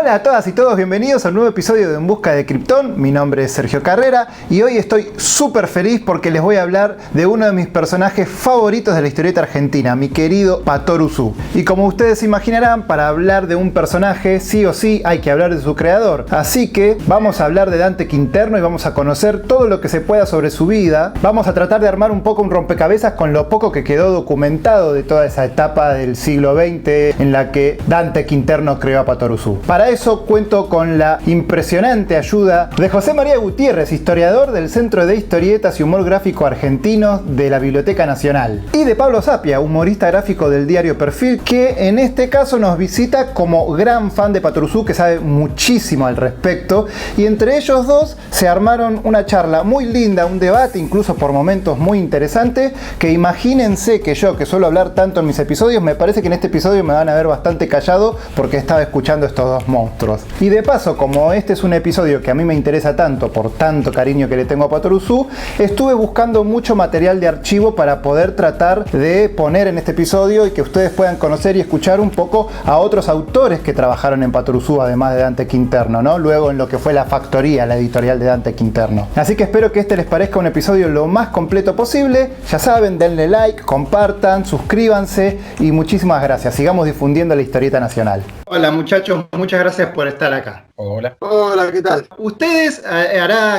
Hola a todas y todos, bienvenidos a un nuevo episodio de En Busca de Krypton. Mi nombre es Sergio Carrera y hoy estoy súper feliz porque les voy a hablar de uno de mis personajes favoritos de la historieta argentina, mi querido Patoruzú. Y como ustedes se imaginarán, para hablar de un personaje sí o sí hay que hablar de su creador. Así que vamos a hablar de Dante Quinterno y vamos a conocer todo lo que se pueda sobre su vida. Vamos a tratar de armar un poco un rompecabezas con lo poco que quedó documentado de toda esa etapa del siglo XX en la que Dante Quinterno creó a Patoruzú. Para eso cuento con la impresionante ayuda de José María Gutiérrez, historiador del Centro de Historietas y Humor Gráfico Argentinos de la Biblioteca Nacional, y de Pablo Sapia, humorista gráfico del diario Perfil, que en este caso nos visita como gran fan de Patoruzú, que sabe muchísimo al respecto, y entre ellos dos se armaron una charla muy linda, un debate incluso por momentos muy interesante, que imagínense que yo, que suelo hablar tanto en mis episodios, me parece que en este episodio me van a ver bastante callado porque estaba escuchando estos dos monstruos. Y de paso, como este es un episodio que a mí me interesa tanto por tanto cariño que le tengo a Patoruzú, estuve buscando mucho material de archivo para poder tratar de poner en este episodio y que ustedes puedan conocer y escuchar un poco a otros autores que trabajaron en Patoruzú, además de Dante Quinterno, ¿no? Luego en lo que fue La Factoría, la editorial de Dante Quinterno. Así que espero que este les parezca un episodio lo más completo posible. Ya saben, denle like, compartan, suscríbanse y muchísimas gracias. Sigamos difundiendo la historieta nacional. Hola muchachos, muchas gracias por estar acá. Hola. Hola, ¿qué tal? Ustedes,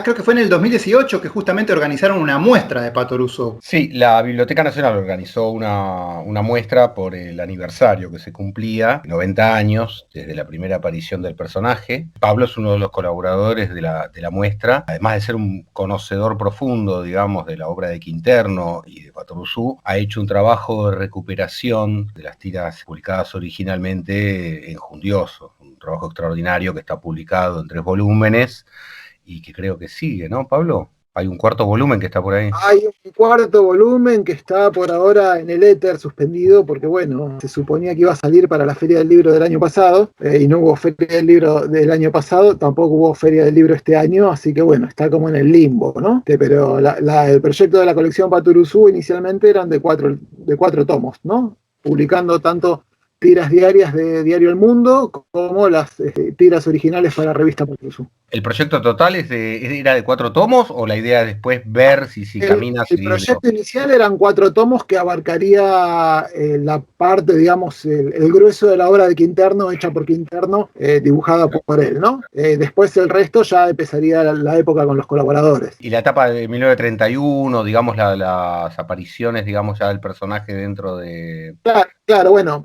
creo que fue en el 2018 que justamente organizaron una muestra de Patoruzú. Sí, la Biblioteca Nacional organizó una muestra por el aniversario que se cumplía, 90 años desde la primera aparición del personaje. Pablo es uno de los colaboradores de la muestra, además de ser un conocedor profundo, digamos, de la obra de Quinterno y de Patoruzú, ha hecho un trabajo de recuperación de las tiras publicadas originalmente en Jundioso, un trabajo extraordinario que está publicado en 3 volúmenes y que creo que sigue, ¿no, Pablo? Hay un cuarto volumen que está por ahí. Hay un cuarto volumen que está por ahora en el éter suspendido porque, bueno, se suponía que iba a salir para la Feria del Libro del año pasado y no hubo Feria del Libro del año pasado, tampoco hubo Feria del Libro este año, así que, bueno, está como en el limbo, ¿no? Pero el proyecto de la colección Patoruzú inicialmente eran de cuatro tomos, ¿no? Publicando tanto tiras diarias de Diario El Mundo como las tiras originales para la revista Patoruzú. ¿El proyecto total era de 4 tomos o la idea es después ver si camina? El proyecto inicial eran 4 tomos que abarcaría la parte, digamos, el grueso de la obra de Quinterno, hecha por Quinterno, dibujada por él, ¿no? Después el resto ya empezaría la época con los colaboradores. Y la etapa de 1931, digamos, las apariciones, digamos, ya del personaje dentro de... Claro, bueno,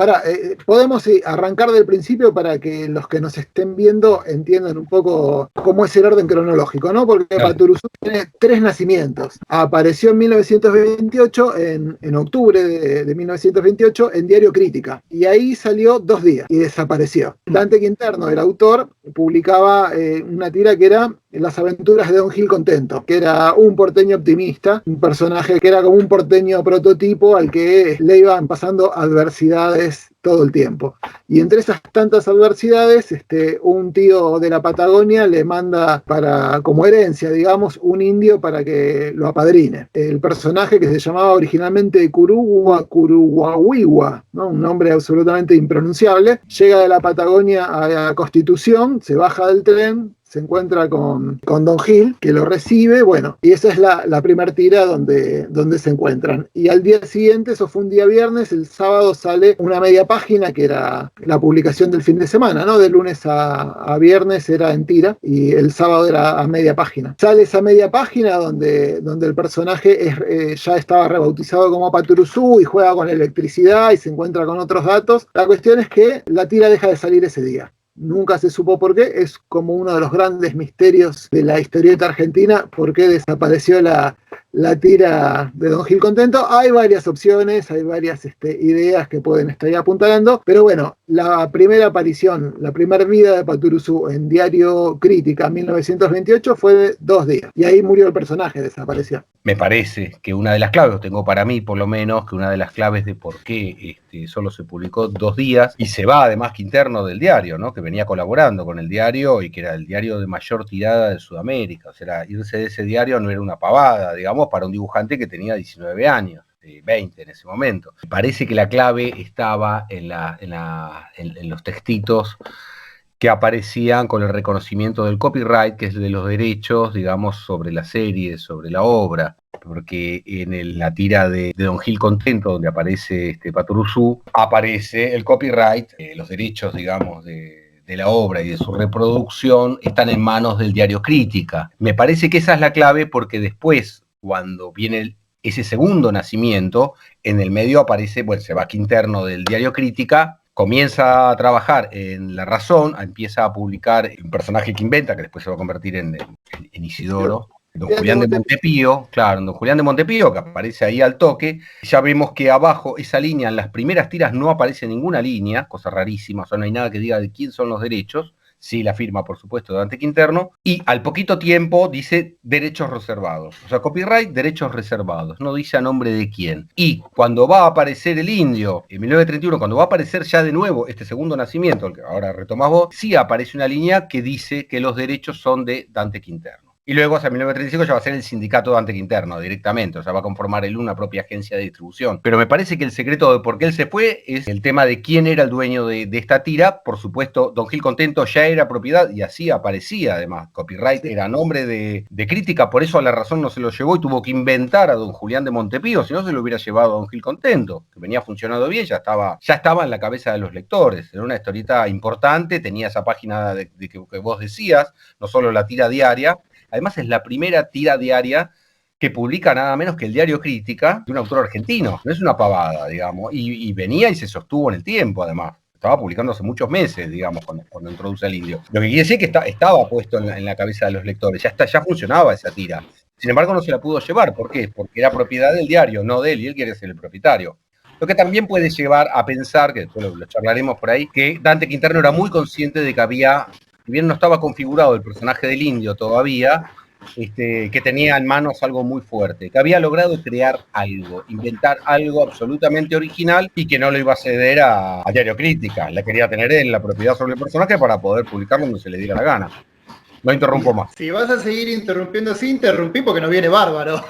podemos arrancar del principio para que los que nos estén viendo entiendan un poco cómo es el orden cronológico, ¿no? Porque claro, Patoruzú tiene 3 nacimientos. Apareció en 1928, en octubre de 1928, en Diario Crítica. Y ahí salió 2 días y desapareció. Dante Quinterno, el autor, publicaba una tira que era Las aventuras de Don Gil Contento, que era un porteño optimista, un personaje que era como un porteño prototipo al que le iban pasando adversidades todo el tiempo. Y entre esas tantas adversidades, un tío de la Patagonia le manda como herencia, digamos, un indio para que lo apadrine. El personaje, que se llamaba originalmente Curuguahuigua, ¿no? Un nombre absolutamente impronunciable, llega de la Patagonia a Constitución, se baja del tren, se encuentra con Don Gil, que lo recibe, bueno, y esa es la primera tira donde se encuentran. Y al día siguiente, eso fue un día viernes, el sábado sale una media página, que era la publicación del fin de semana, ¿no? De lunes a viernes era en tira, y el sábado era a media página. Sale esa media página donde el personaje ya estaba rebautizado como Patoruzú y juega con electricidad y se encuentra con otros datos. La cuestión es que la tira deja de salir ese día. Nunca se supo por qué, es como uno de los grandes misterios de la historieta argentina, por qué desapareció la tira de Don Gil Contento. Hay varias opciones, hay varias ideas que pueden estar ahí apuntalando, pero bueno, la primera aparición, la primera vida de Patoruzú en Diario Crítica 1928 fue de 2 días, y ahí murió el personaje, desapareció. Me parece que una de las claves, tengo para mí por lo menos, que una de las claves de por qué solo se publicó 2 días, y se va además Quinterno del diario, ¿no? Que venía colaborando con el diario y que era el diario de mayor tirada de Sudamérica. O sea, irse de ese diario no era una pavada, digamos, para un dibujante que tenía 19 años. 20 en ese momento. Parece que la clave estaba en los textitos que aparecían con el reconocimiento del copyright, que es de los derechos, digamos, sobre la serie, sobre la obra. Porque en la tira de Don Gil Contento, donde aparece Patoruzú, aparece el copyright, los derechos, digamos, de la obra y de su reproducción están en manos del diario Crítica. Me parece que esa es la clave, porque después, cuando viene ese segundo nacimiento, en el medio aparece, bueno, se va Quinterno del diario Crítica, comienza a trabajar en La Razón, empieza a publicar un personaje que inventa, que después se va a convertir en Isidoro, Don Julián de Montepío, claro, Don Julián de Montepío, que aparece ahí al toque. Ya vemos que abajo, esa línea, en las primeras tiras no aparece ninguna línea, cosa rarísima, o sea, no hay nada que diga de quién son los derechos. Sí, la firma, por supuesto, de Dante Quinterno, y al poquito tiempo dice derechos reservados, o sea, copyright, derechos reservados, no dice a nombre de quién. Y cuando va a aparecer el Indio, en 1931, cuando va a aparecer ya de nuevo este segundo nacimiento, el que ahora retomás vos, sí aparece una línea que dice que los derechos son de Dante Quinterno. Y luego, hasta 1935, ya va a ser el sindicato Dante Quinterno directamente, o sea, va a conformar él una propia agencia de distribución. Pero me parece que el secreto de por qué él se fue es el tema de quién era el dueño de esta tira. Por supuesto, Don Gil Contento ya era propiedad y así aparecía, además. Copyright era nombre de Crítica, por eso a La Razón no se lo llevó y tuvo que inventar a Don Julián de Montepío, si no se lo hubiera llevado a Don Gil Contento, que venía funcionando bien, ya estaba en la cabeza de los lectores. Era una historieta importante, tenía esa página que vos decías, no solo la tira diaria. Además, es la primera tira diaria que publica nada menos que el diario Crítica, de un autor argentino. No es una pavada, digamos, y venía y se sostuvo en el tiempo, además. Estaba publicando hace muchos meses, digamos, cuando introduce al Indio. Lo que quiere decir que estaba puesto en la cabeza de los lectores, ya funcionaba esa tira. Sin embargo, no se la pudo llevar. ¿Por qué? Porque era propiedad del diario, no de él, y él quiere ser el propietario. Lo que también puede llevar a pensar, que después lo charlaremos por ahí, que Dante Quinterno era muy consciente de que había, si bien no estaba configurado el personaje del Indio todavía, que tenía en manos algo muy fuerte, que había logrado crear algo, inventar algo absolutamente original y que no lo iba a ceder a Diario Crítica. La quería tener él, la propiedad sobre el personaje, para poder publicarlo donde se le diera la gana. No interrumpo más. Si vas a seguir interrumpiendo, sí, interrumpí porque nos viene bárbaro.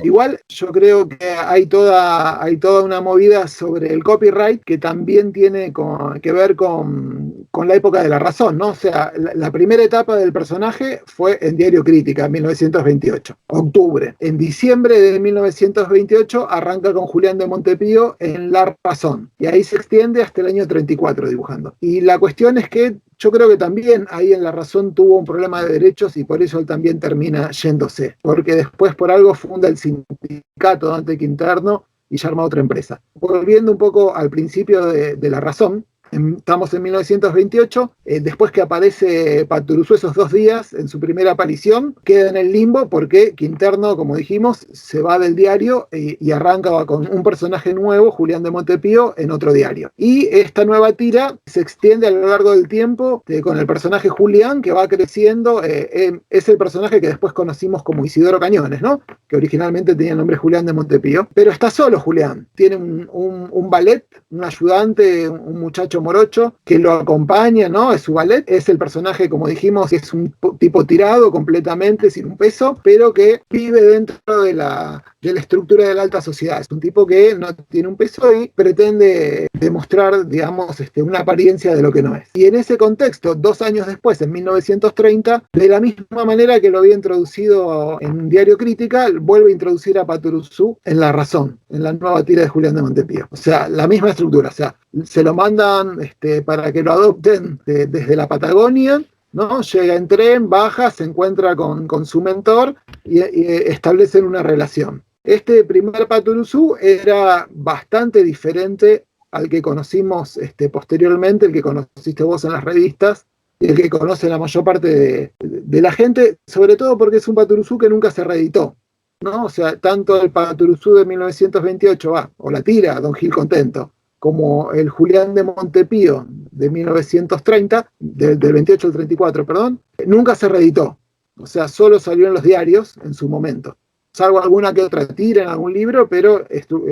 Igual yo creo que hay toda una movida sobre el copyright que también tiene que ver con la época de La Razón, ¿no? O sea, la primera etapa del personaje fue en Diario Crítica, en 1928, octubre. En diciembre de 1928 arranca con Julián de Montepío en La Razón, y ahí se extiende hasta el año 34 dibujando. Y la cuestión es que yo creo que también ahí en La Razón tuvo un problema de derechos y por eso él también termina yéndose, porque después por algo funda el sindicato Dante Quinterno y ya arma otra empresa. Volviendo un poco al principio de La Razón, estamos en 1928, después que aparece Patoruzú esos 2 días en su primera aparición, queda en el limbo porque Quinterno, como dijimos, se va del diario y arranca con un personaje nuevo, Julián de Montepío, en otro diario. Y esta nueva tira se extiende a lo largo del tiempo con el personaje Julián, que va creciendo, es el personaje que después conocimos como Isidoro Cañones, ¿no? Que originalmente tenía el nombre Julián de Montepío, pero está solo Julián, tiene un ballet, un ayudante, un muchacho morocho que lo acompaña, ¿no? Es su ballet, es el personaje, como dijimos, es un tipo tirado completamente, sin un peso, pero que vive dentro de la estructura de la alta sociedad. Es un tipo que no tiene un peso y pretende demostrar, digamos, una apariencia de lo que no es. Y en ese contexto, 2 años después, en 1930, de la misma manera que lo había introducido en Diario Crítica, vuelve a introducir a Patoruzú en La Razón, en la nueva tira de Julián de Montepío. O sea, la misma estructura, o sea, se lo mandan para que lo adopten desde la Patagonia, ¿no? Llega en tren, baja, se encuentra con su mentor y establecen una relación. Este primer Patoruzú era bastante diferente al que conocimos posteriormente, el que conociste vos en las revistas, y el que conoce la mayor parte de la gente, sobre todo porque es un Patoruzú que nunca se reeditó, ¿no? O sea, tanto el Patoruzú de 1928, o la tira, Don Gil Contento, como el Julián de Montepío de 1930, del 28 al 34, perdón, nunca se reeditó. O sea, solo salió en los diarios en su momento. Salvo alguna que otra tira en algún libro, pero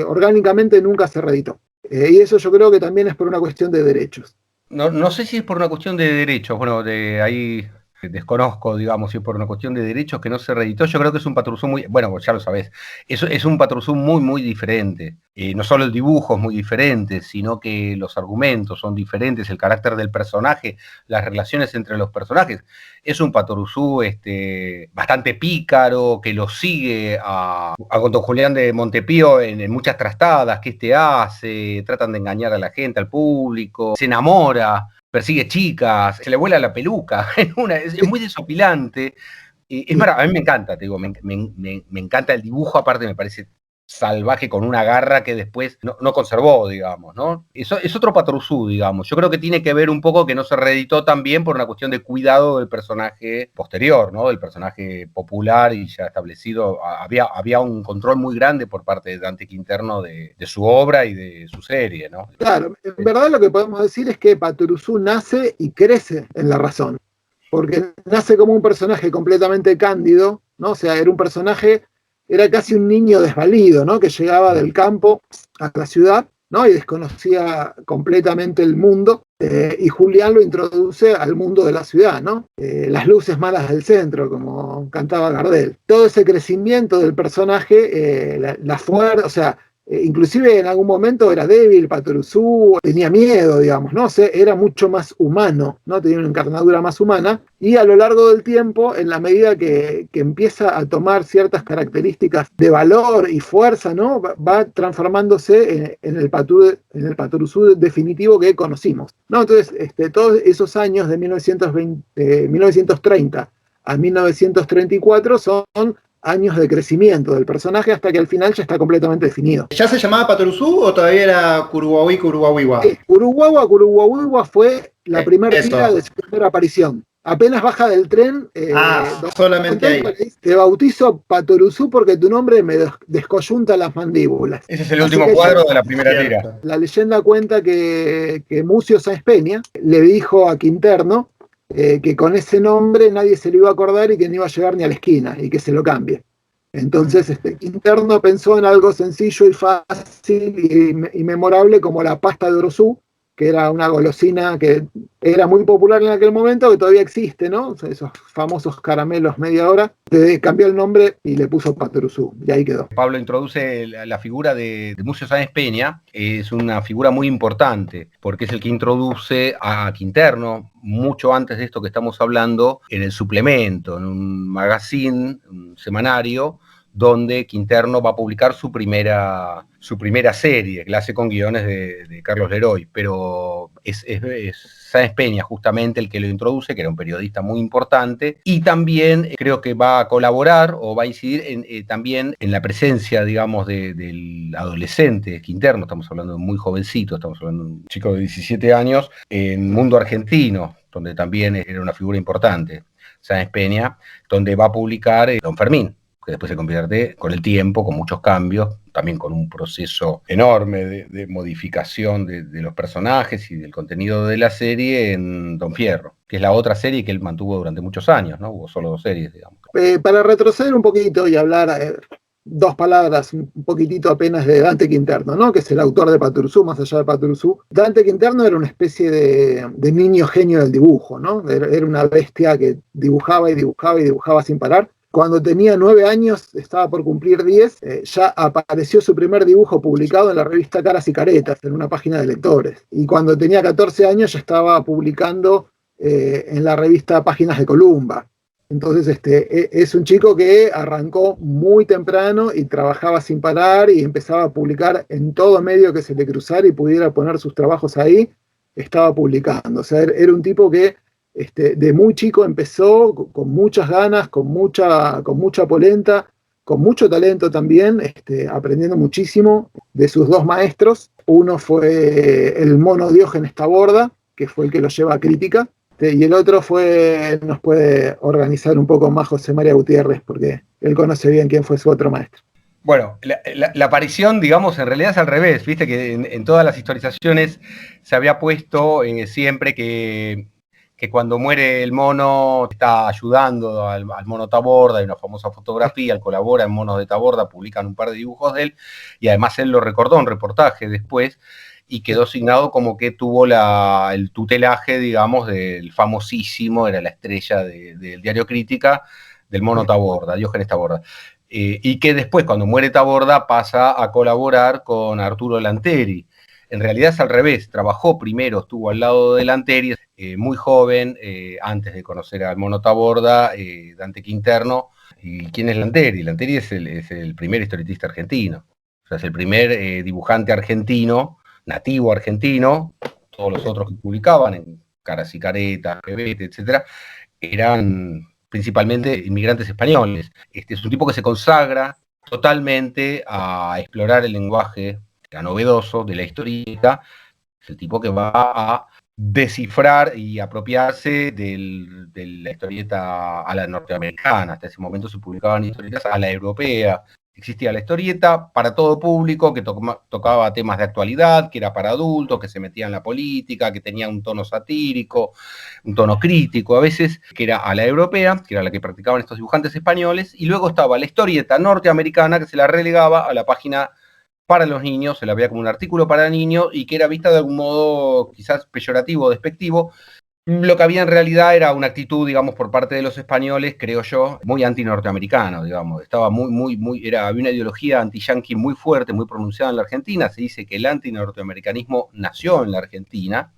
orgánicamente nunca se reeditó. Y eso yo creo que también es por una cuestión de derechos. No sé si es por una cuestión de derechos. Bueno, ahí desconozco, digamos, si es por una cuestión de derechos que no se reeditó. Yo creo que es un Patoruzú muy, bueno, ya lo sabés, es un Patoruzú muy, muy diferente. No solo el dibujo es muy diferente, sino que los argumentos son diferentes, el carácter del personaje, las relaciones entre los personajes. Es un Patoruzú bastante pícaro, que lo sigue a don Julián de Montepío en muchas trastadas que hace, tratan de engañar a la gente, al público, se enamora, persigue chicas, se le vuela la peluca, es muy desopilante. A mí me encanta, te digo, me encanta el dibujo, aparte me parece salvaje con una garra que después no conservó, digamos, ¿no? Eso es otro Patoruzú, digamos. Yo creo que tiene que ver un poco que no se reeditó también por una cuestión de cuidado del personaje posterior, ¿no? Del personaje popular y ya establecido. Había un control muy grande por parte de Dante Quinterno de su obra y de su serie, ¿no? Claro, en verdad lo que podemos decir es que Patoruzú nace y crece en La Razón, porque nace como un personaje completamente cándido, ¿no? O sea, era casi un niño desvalido, ¿no? Que llegaba del campo a la ciudad, ¿no? Y desconocía completamente el mundo, y Julián lo introduce al mundo de la ciudad, ¿no? Las luces malas del centro, como cantaba Gardel. Todo ese crecimiento del personaje, la fuerza, o sea, inclusive en algún momento era débil, Patoruzú, tenía miedo, digamos, ¿no? O sea, era mucho más humano, ¿no? Tenía una encarnadura más humana, y a lo largo del tiempo, en la medida que empieza a tomar ciertas características de valor y fuerza, ¿no? Va transformándose en el Patoruzú definitivo que conocimos, ¿no? Entonces, todos esos años de 1930 a 1934 son años de crecimiento del personaje hasta que al final ya está completamente definido. ¿Ya se llamaba Patoruzú o todavía era Curuguahuí, Curuguahuiwa? Curuguahuiwa fue la primera tira de su primera aparición. Apenas baja del tren, solamente ahí. Te bautizo Patoruzú porque tu nombre me descoyunta las mandíbulas. Ese es el último cuadro de la primera tira. La leyenda cuenta que Mucio Sáenz Peña le dijo a Quinterno que con ese nombre nadie se lo iba a acordar y que no iba a llegar ni a la esquina y que se lo cambie. Entonces Quinterno pensó en algo sencillo y fácil y memorable como la pasta de Orozú, que era una golosina que era muy popular en aquel momento, que todavía existe, ¿no? O sea, esos famosos caramelos media hora. Cambió el nombre y le puso Patoruzú, y ahí quedó. Pablo introduce la figura de Mucio Sáenz Peña, es una figura muy importante, porque es el que introduce a Quinterno, mucho antes de esto que estamos hablando, en el suplemento, en un magazine, un semanario, donde Quinterno va a publicar su primera serie, que la hace con guiones de Carlos Leroy, pero es Sáenz Peña justamente el que lo introduce, que era un periodista muy importante, y también creo que va a colaborar o va a incidir también en la presencia, digamos, del adolescente Quinterno. Estamos hablando de muy jovencito, estamos hablando de un chico de 17 años, en Mundo Argentino, donde también era una figura importante, Sáenz Peña, donde va a publicar Don Fermín, que después se convierte con el tiempo, con muchos cambios, también con un proceso enorme de modificación de los personajes y del contenido de la serie en Don Fierro, que es la otra serie que él mantuvo durante muchos años, ¿no? Hubo solo 2 series, digamos. Para retroceder un poquito y hablar 2 palabras, un poquitito apenas de Dante Quinterno, ¿no? Que es el autor de Patoruzú, más allá de Patoruzú. Dante Quinterno era una especie de niño genio del dibujo, ¿no? Era una bestia que dibujaba y dibujaba y dibujaba sin parar. Cuando tenía 9 años, estaba por cumplir 10, ya apareció su primer dibujo publicado en la revista Caras y Caretas, en una página de lectores. Y cuando tenía 14 años ya estaba publicando en la revista Páginas de Columba. Entonces es un chico que arrancó muy temprano y trabajaba sin parar y empezaba a publicar en todo medio que se le cruzara y pudiera poner sus trabajos ahí, estaba publicando. O sea, era un tipo que de muy chico empezó con muchas ganas, con mucha polenta, con mucho talento también, aprendiendo muchísimo de sus 2 maestros. Uno fue el mono Diógenes Taborda, que fue el que lo lleva a Crítica, y el otro nos puede organizar un poco más José María Gutiérrez, porque él conoce bien quién fue su otro maestro. Bueno, la aparición, digamos, en realidad es al revés, viste que en todas las historizaciones se había puesto siempre que cuando muere el mono está ayudando al mono Taborda, hay una famosa fotografía, él colabora en Monos de Taborda, publican un par de dibujos de él, y además él lo recordó en reportaje después, y quedó asignado como que tuvo el tutelaje, digamos, del famosísimo, era la estrella del diario Crítica, del Mono Taborda, Diógenes Taborda. Y que después, cuando muere Taborda, pasa a colaborar con Arturo Lanteri. En realidad es al revés, trabajó primero, estuvo al lado de Lanteri, muy joven, antes de conocer al Mono Taborda, Dante Quinterno. ¿Y quién es Lanteri? Lanteri es el primer historietista argentino, o sea, es el primer dibujante argentino, nativo argentino. Todos los otros que publicaban en Caras y Caretas, Pebete, etcétera, eran principalmente inmigrantes españoles. Este es un tipo que se consagra totalmente a explorar el lenguaje novedoso de la historieta. Es el tipo que va a descifrar y apropiarse de la historieta a la norteamericana. Hasta ese momento se publicaban historietas a la europea. Existía la historieta para todo público, que tocaba temas de actualidad, que era para adultos, que se metía en la política, que tenía un tono satírico, un tono crítico a veces, que era a la europea, que era la que practicaban estos dibujantes españoles, y luego estaba la historieta norteamericana, que se la relegaba a la página para los niños, se la veía como un artículo para niños, y que era vista de algún modo quizás peyorativo o despectivo. Lo que había en realidad era una actitud, digamos, por parte de los españoles, creo yo, muy anti-norteamericano, digamos. Estaba había una ideología anti-yanqui muy fuerte, muy pronunciada en la Argentina. Se dice que el anti-norteamericanismo nació en la Argentina.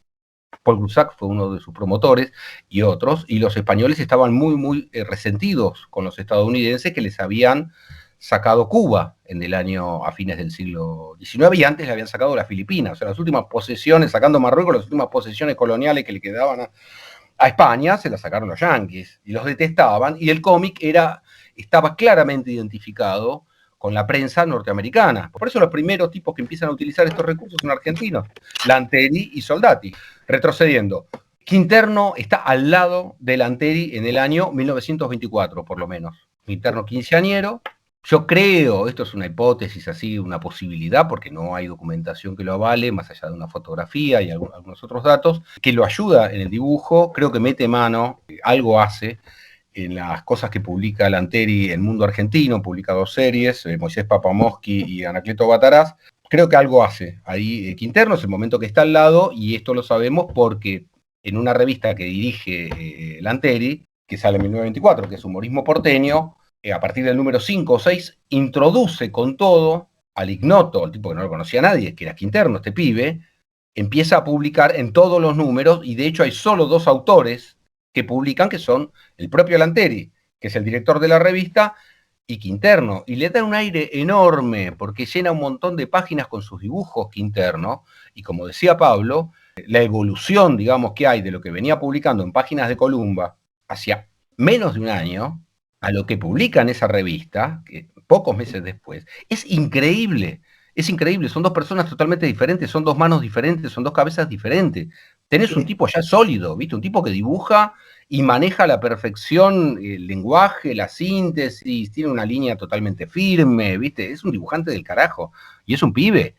Paul Grusac fue uno de sus promotores y otros, y los españoles estaban muy resentidos con los estadounidenses que les habían sacado Cuba a fines del siglo XIX, y antes le habían sacado las Filipinas. O sea, las últimas posesiones, sacando Marruecos, las últimas posesiones coloniales que le quedaban a España, se las sacaron los yanquis, y los detestaban, y el cómic estaba claramente identificado con la prensa norteamericana. Por eso los primeros tipos que empiezan a utilizar estos recursos son argentinos, Lanteri y Soldati. Retrocediendo, Quinterno está al lado de Lanteri en el año 1924, por lo menos. Quinterno quinceañero. Yo creo, esto es una hipótesis así, una posibilidad, porque no hay documentación que lo avale, más allá de una fotografía y algunos otros datos, que lo ayuda en el dibujo. Creo que mete mano, algo hace en las cosas que publica Lanteri en Mundo Argentino, publica 2 series, Moisés Papamoschi y Anacleto Bataraz. Creo que algo hace ahí Quinterno, es el momento que está al lado, y esto lo sabemos porque en una revista que dirige Lanteri, que sale en 1924, que es Humorismo Porteño, a partir del número 5 o 6, introduce con todo al ignoto, el tipo que no lo conocía a nadie, que era Quinterno, este pibe, empieza a publicar en todos los números, y de hecho hay solo 2 autores que publican, que son el propio Lanteri, que es el director de la revista, y Quinterno, y le dan un aire enorme, porque llena un montón de páginas con sus dibujos Quinterno, y como decía Pablo, la evolución, digamos, que hay de lo que venía publicando en Páginas de Columba hacia menos de un año, a lo que publica en esa revista, que pocos meses después, es increíble, son 2 personas totalmente diferentes, son 2 manos diferentes, son 2 cabezas diferentes. Tenés un tipo ya sólido, ¿viste? Un tipo que dibuja y maneja a la perfección el lenguaje, la síntesis, tiene una línea totalmente firme, ¿viste? Es un dibujante del carajo, y es un pibe.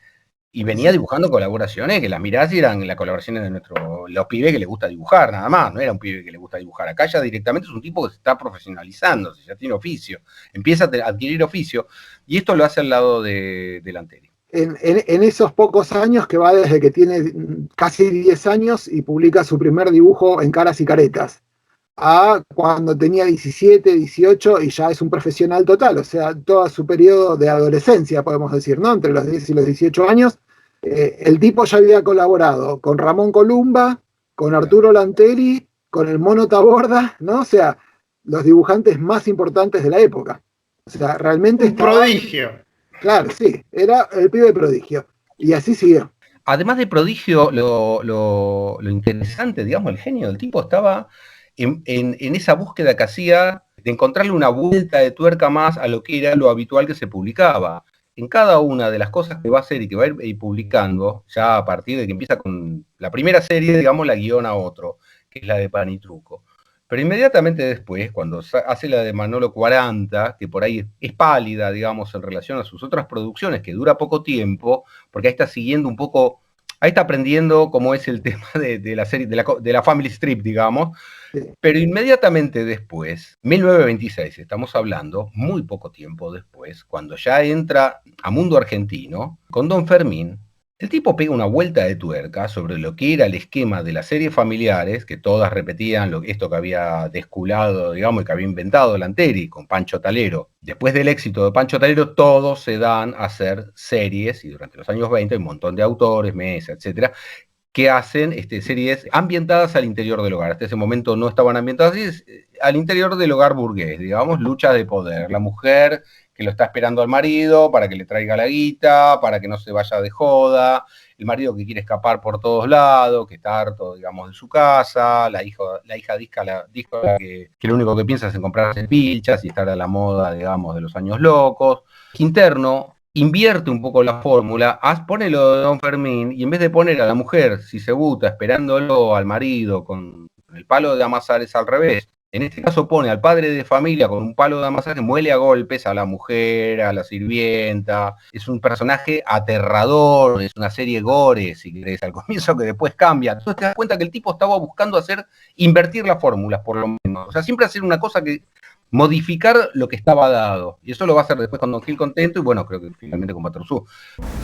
Y venía dibujando colaboraciones que las mirás y eran las colaboraciones de los pibes que les gusta dibujar, nada más. No era un pibe que le gusta dibujar. Acá ya directamente es un tipo que se está profesionalizando, ya tiene oficio, empieza a adquirir oficio, y esto lo hace al lado de Lanteri. En esos pocos años, que va desde que tiene casi 10 años y publica su primer dibujo en Caras y Caretas, a cuando tenía 17, 18 y ya es un profesional total, o sea, todo su periodo de adolescencia, podemos decir, ¿no? Entre los 10 y los 18 años, el tipo ya había colaborado con Ramón Columba, con Arturo Lanteri, con el Mono Taborda, ¿no? O sea, los dibujantes más importantes de la época. O sea, realmente un prodigio. Claro, sí, era el pibe prodigio. Y así siguió. Además de prodigio, lo interesante, digamos, el genio del tipo estaba en esa búsqueda que hacía de encontrarle una vuelta de tuerca más a lo que era lo habitual que se publicaba. En cada una de las cosas que va a hacer y que va a ir publicando, ya a partir de que empieza con la primera serie, digamos, la guiona otro, que es la de Pan y Truco. Pero inmediatamente después, cuando hace la de Manolo 40, que por ahí es pálida, digamos, en relación a sus otras producciones, que dura poco tiempo, porque ahí está siguiendo un poco, ahí está aprendiendo cómo es el tema de la serie, de la Family Strip, digamos. Sí. Pero inmediatamente después, 1926, estamos hablando, muy poco tiempo después, cuando ya entra a Mundo Argentino, con Don Fermín, El tipo pega una vuelta de tuerca sobre lo que era el esquema de las series familiares, que todas repetían esto que había desculado, digamos, y que había inventado Lanteri con Pancho Talero. Después del éxito de Pancho Talero, todos se dan a hacer series, y durante los años 20 hay un montón de autores, Mesa, etcétera, que hacen series ambientadas al interior del hogar. Hasta ese momento no estaban ambientadas así, al interior del hogar burgués, digamos, lucha de poder. La mujer que lo está esperando al marido para que le traiga la guita, para que no se vaya de joda, el marido que quiere escapar por todos lados, que está harto, digamos, de su casa, la hija disca que lo único que piensa es en comprarse pilchas y estar a la moda, digamos, de los años locos. Quinterno invierte un poco la fórmula, pone lo de Don Fermín, y en vez de poner a la mujer cisebuta esperándolo al marido con el palo de amasar, es al revés. En este caso pone al padre de familia con un palo de amasar que muele a golpes a la mujer, a la sirvienta. Es un personaje aterrador, es una serie gore, si querés, al comienzo, que después cambia. Entonces te das cuenta que el tipo estaba buscando invertir las fórmulas, por lo menos. O sea, siempre hacer una cosa que modificar lo que estaba dado. Y eso lo va a hacer después con Don Gil Contento y bueno, creo que finalmente con Patoruzú.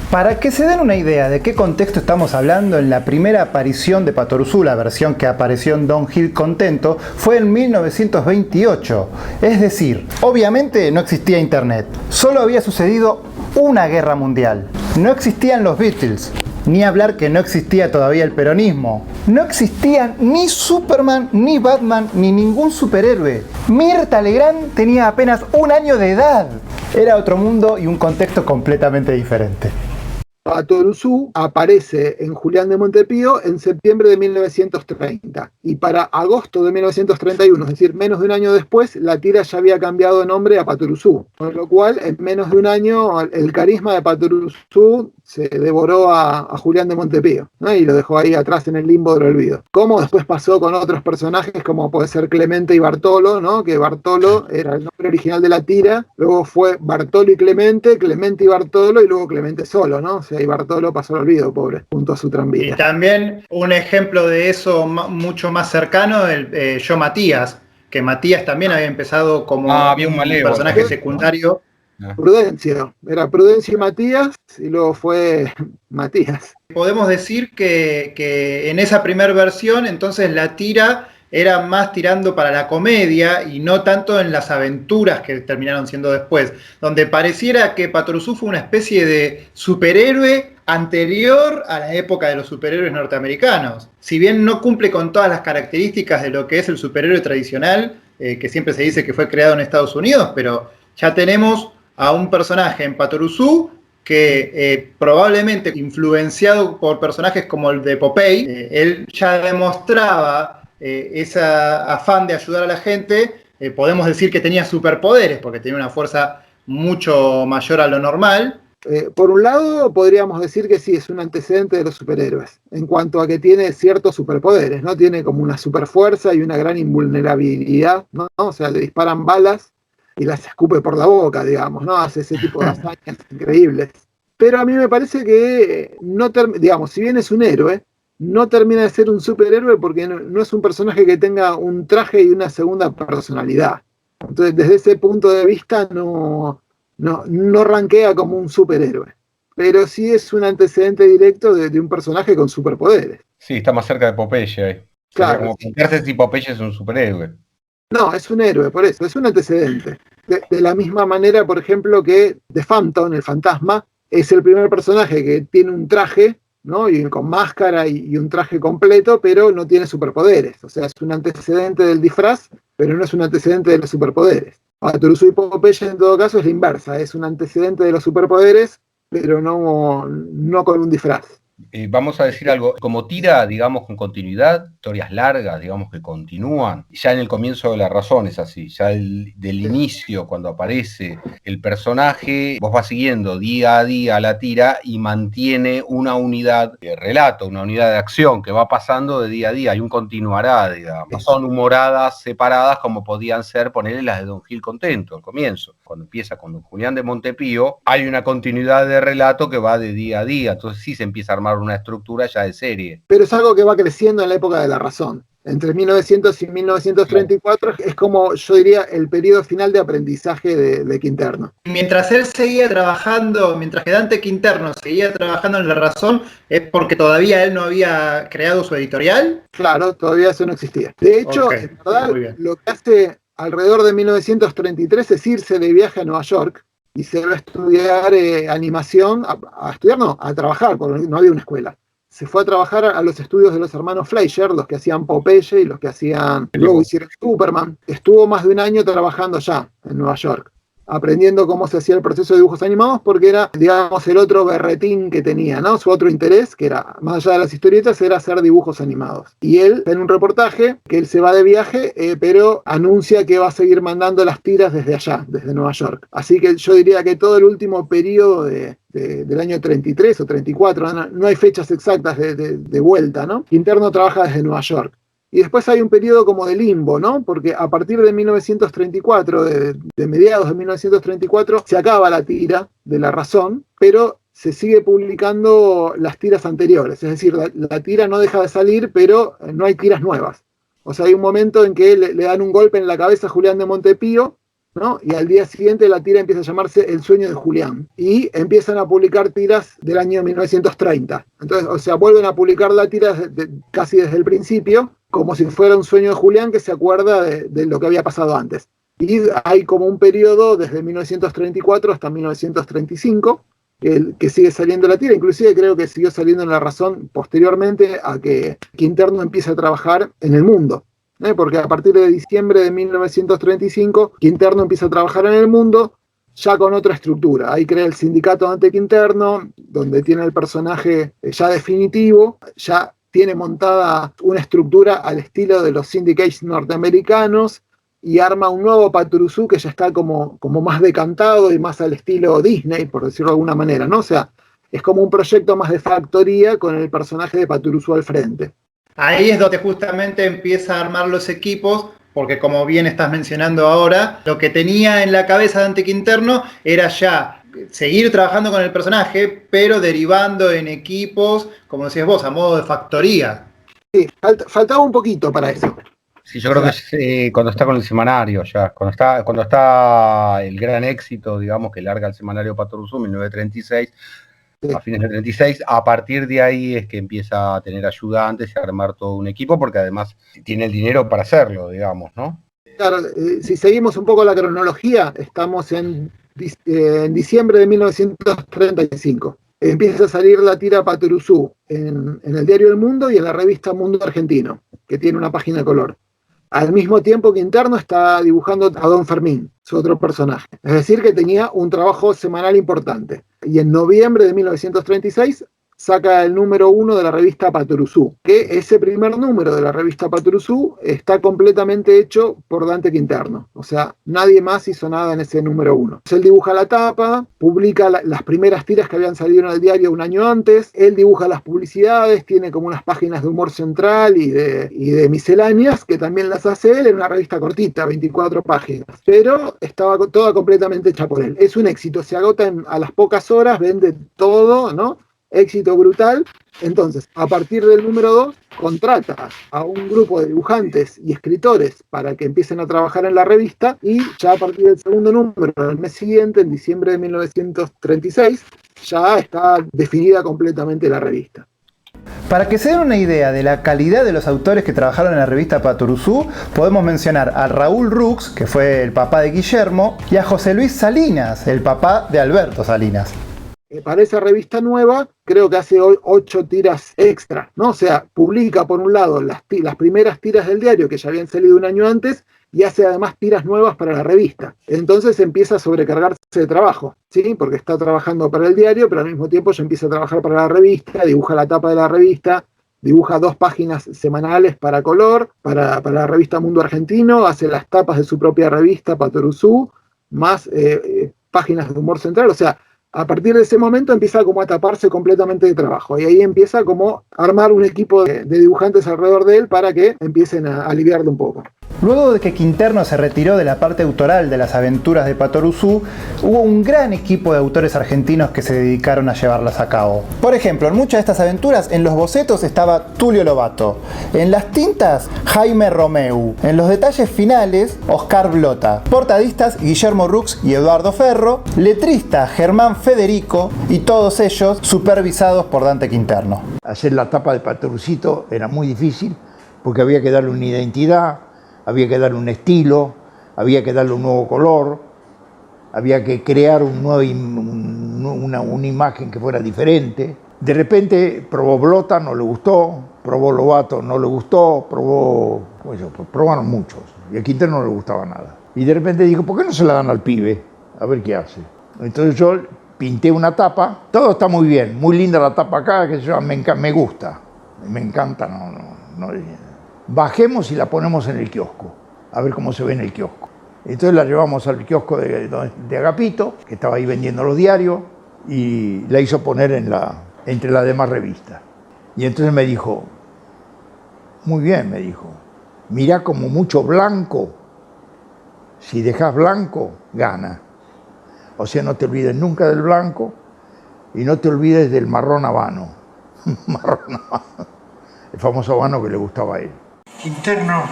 Para que se den una idea de qué contexto estamos hablando, en la primera aparición de Patoruzú, la versión que apareció en Don Gil Contento, fue en 1928. Es decir, obviamente no existía internet. Solo había sucedido una guerra mundial. No existían los Beatles. Ni hablar que no existía todavía el peronismo. No existían ni Superman, ni Batman, ni ningún superhéroe. Mirta Legrand tenía apenas 1 año de edad. Era otro mundo y un contexto completamente diferente. Patoruzú aparece en Julián de Montepío en septiembre de 1930 y para agosto de 1931, es decir, menos de un año después, la tira ya había cambiado de nombre a Patoruzú, con lo cual en menos de un año el carisma de Patoruzú se devoró a Julián de Montepío, ¿no? Y lo dejó ahí atrás en el limbo del olvido. Como después pasó con otros personajes como puede ser Clemente y Bartolo, ¿no? Que Bartolo era el nombre original de la tira, luego fue Bartolo y Clemente, Clemente y Bartolo y luego Clemente solo, ¿no? O sea, y Bartolo pasó al olvido, pobre, junto a su tranvía. Y también un ejemplo de eso mucho más cercano, Yo Matías, que Matías también había empezado como un personaje secundario. Prudencio, era Prudencio y Matías, y luego fue Matías. Podemos decir que en esa primera versión, entonces la tira era más tirando para la comedia y no tanto en las aventuras que terminaron siendo después, donde pareciera que Patoruzú fue una especie de superhéroe anterior a la época de los superhéroes norteamericanos. Si bien no cumple con todas las características de lo que es el superhéroe tradicional, que siempre se dice que fue creado en Estados Unidos, pero ya tenemos a un personaje en Patoruzú que probablemente influenciado por personajes como el de Popeye, él ya demostraba ese afán de ayudar a la gente. Podemos decir que tenía superpoderes porque tenía una fuerza mucho mayor a lo normal. Por un lado, podríamos decir que sí, es un antecedente de los superhéroes, en cuanto a que tiene ciertos superpoderes, ¿no? Tiene como una superfuerza y una gran invulnerabilidad, ¿no? O sea, le disparan balas y las escupe por la boca, digamos, ¿no? Hace ese tipo de hazañas increíbles. Pero a mí me parece que, digamos, si bien es un héroe, no termina de ser un superhéroe porque no es un personaje que tenga un traje y una segunda personalidad. Entonces, desde ese punto de vista, no rankea como un superhéroe. Pero sí es un antecedente directo de un personaje con superpoderes. Sí, está más cerca de Popeye ahí. Claro. Como preguntarse si Popeye es un superhéroe. No, es un héroe, por eso, es un antecedente. De la misma manera, por ejemplo, que The Phantom, el fantasma, es el primer personaje que tiene un traje, ¿no? Y con máscara y un traje completo, pero no tiene superpoderes. O sea, es un antecedente del disfraz, pero no es un antecedente de los superpoderes. Patoruzú y Popeye, en todo caso, es la inversa. Es un antecedente de los superpoderes, pero no con un disfraz. Vamos a decir algo, como tira, digamos, con continuidad, historias largas, digamos, que continúan, ya en el comienzo de La Razón es así, ya del inicio, cuando aparece el personaje, vos vas siguiendo día a día la tira y mantiene una unidad de relato, una unidad de acción que va pasando de día a día, hay un continuará, digamos. No son humoradas separadas como podían ser, ponerle las de Don Gil Contento al comienzo. Cuando empieza con Don Julián de Montepío, hay una continuidad de relato que va de día a día, entonces sí se empieza a armar una estructura ya de serie. Pero es algo que va creciendo en la época de La Razón. Entre 1900 y 1934 es como, yo diría, el periodo final de aprendizaje de Quinterno. Mientras él seguía trabajando, mientras que Dante Quinterno seguía trabajando en La Razón, ¿es porque todavía él no había creado su editorial? Claro, todavía eso no existía. De hecho, Okay, en verdad, lo que hace alrededor de 1933 es irse de viaje a Nueva York y se va a estudiar animación, a trabajar, porque no había una escuela. Se fue a trabajar a los estudios de los hermanos Fleischer, los que hacían Popeye y los que hacían, luego hicieron Superman. Estuvo más de un año trabajando ya en Nueva York, aprendiendo cómo se hacía el proceso de dibujos animados, porque era, digamos, el otro berretín que tenía, ¿no? Su otro interés, que era, más allá de las historietas, era hacer dibujos animados. Y él, en un reportaje, que él se va de viaje, pero anuncia que va a seguir mandando las tiras desde allá, desde Nueva York. Así que yo diría que todo el último periodo del año 33 o 34, no hay fechas exactas de vuelta, ¿no? Quinterno trabaja desde Nueva York. Y después hay un periodo como de limbo, ¿no? Porque a partir de 1934, de mediados de 1934, se acaba la tira de La Razón, pero se sigue publicando las tiras anteriores. Es decir, la tira no deja de salir, pero no hay tiras nuevas. O sea, hay un momento en que le dan un golpe en la cabeza a Julián de Montepío, ¿no? Y al día siguiente la tira empieza a llamarse El sueño de Julián. Y empiezan a publicar tiras del año 1930. Entonces, o sea, vuelven a publicar la tira casi desde el principio, como si fuera un sueño de Julián que se acuerda de lo que había pasado antes. Y hay como un periodo desde 1934 hasta 1935 que sigue saliendo la tira, inclusive creo que siguió saliendo en La Razón posteriormente a que Quinterno empiece a trabajar en El Mundo. Porque a partir de diciembre de 1935, Quinterno empieza a trabajar en El Mundo, ya con otra estructura. Ahí crea el sindicato Dante Quinterno, donde tiene el personaje ya definitivo, ya tiene montada una estructura al estilo de los syndicates norteamericanos y arma un nuevo Patoruzú que ya está como más decantado y más al estilo Disney, por decirlo de alguna manera, ¿no? O sea, es como un proyecto más de factoría con el personaje de Patoruzú al frente. Ahí es donde justamente empieza a armar los equipos, porque como bien estás mencionando ahora, lo que tenía en la cabeza Dante Quinterno era ya seguir trabajando con el personaje, pero derivando en equipos, como decías vos, a modo de factoría. Sí, faltaba un poquito para eso. Sí, yo creo que es cuando está con el semanario ya, cuando está el gran éxito, digamos, que larga el semanario Patoruzú, 1936, sí. A fines del 36, a partir de ahí es que empieza a tener ayudantes y a armar todo un equipo, porque además tiene el dinero para hacerlo, digamos, ¿no? Claro, si seguimos un poco la cronología, estamos en diciembre de 1935. Empieza a salir la tira Patoruzú en el diario El Mundo y en la revista Mundo Argentino, que tiene una página de color. Al mismo tiempo que Quinterno está dibujando a Don Fermín, su otro personaje. Es decir, que tenía un trabajo semanal importante. Y en noviembre de 1936 saca el número 1 de la revista Patoruzú, que ese primer número de la revista Patoruzú está completamente hecho por Dante Quinterno. O sea, nadie más hizo nada en ese número 1. Él dibuja la tapa, publica las primeras tiras que habían salido en el diario un año antes, él dibuja las publicidades, tiene como unas páginas de humor central y de misceláneas, que también las hace él en una revista cortita, 24 páginas. Pero estaba toda completamente hecha por él. Es un éxito, se agota a las pocas horas, vende todo, ¿no? Éxito brutal. Entonces, a partir del número 2, contrata a un grupo de dibujantes y escritores para que empiecen a trabajar en la revista, y ya a partir del segundo número, el mes siguiente, en diciembre de 1936, ya está definida completamente la revista. Para que se den una idea de la calidad de los autores que trabajaron en la revista Patoruzú, podemos mencionar a Raúl Rux, que fue el papá de Guillermo, y a José Luis Salinas, el papá de Alberto Salinas. Para esa revista nueva, creo que hace 8 tiras extra, ¿no? O sea, publica por un lado las primeras tiras del diario que ya habían salido un año antes, y hace además tiras nuevas para la revista. Entonces empieza a sobrecargarse de trabajo, ¿sí? Porque está trabajando para el diario, pero al mismo tiempo ya empieza a trabajar para la revista, dibuja la tapa de la revista, dibuja 2 páginas semanales para color, para la revista Mundo Argentino, hace las tapas de su propia revista, Patoruzú, más páginas de humor central. O sea, a partir de ese momento empieza como a taparse completamente de trabajo, y ahí empieza como a armar un equipo de dibujantes alrededor de él para que empiecen a aliviarlo un poco. Luego de que Quinterno se retiró de la parte autoral de las aventuras de Patoruzú, hubo un gran equipo de autores argentinos que se dedicaron a llevarlas a cabo. Por ejemplo, en muchas de estas aventuras, en los bocetos estaba Tulio Lobato, en las tintas Jaime Romeu, en los detalles finales Oscar Blota, portadistas Guillermo Rux y Eduardo Ferro, letrista Germán Federico y todos ellos supervisados por Dante Quinterno. Hacer la tapa de Patorucito era muy difícil porque había que darle una identidad, había que darle un estilo, había que darle un nuevo color, había que crear una imagen que fuera diferente. De repente probó Blota, no le gustó, probó Lobato, no le gustó, probaron muchos, y a Quinterno no le gustaba nada. Y de repente dijo, ¿por qué no se la dan al pibe? A ver qué hace. Entonces yo pinté una tapa, todo está muy bien, muy linda la tapa acá, que me gusta, me encanta, bajemos y la ponemos en el kiosco, a ver cómo se ve en el kiosco. Entonces la llevamos al kiosco de Agapito, que estaba ahí vendiendo los diarios, y la hizo poner entre las demás revistas. Y entonces me dijo, muy bien, me dijo, mirá como mucho blanco, si dejas blanco, gana. O sea, no te olvides nunca del blanco y no te olvides del marrón habano. Marrón habano. El famoso habano que le gustaba a él. Quinterno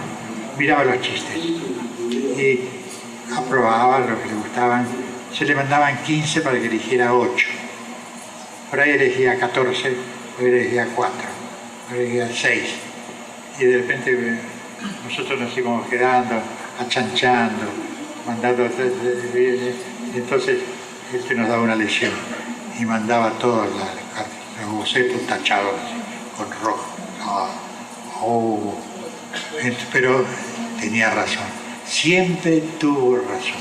miraba los chistes y aprobaba lo que le gustaban. Se le mandaban 15 para que eligiera 8. Por ahí elegía 14, por ahí elegía 4, por ahí elegía 6. Y de repente nosotros nos íbamos quedando, achanchando, mandando. Entonces nos daba una lección y mandaba todos los bocetos tachados así, con rojo. Pero tenía razón, siempre tuvo razón.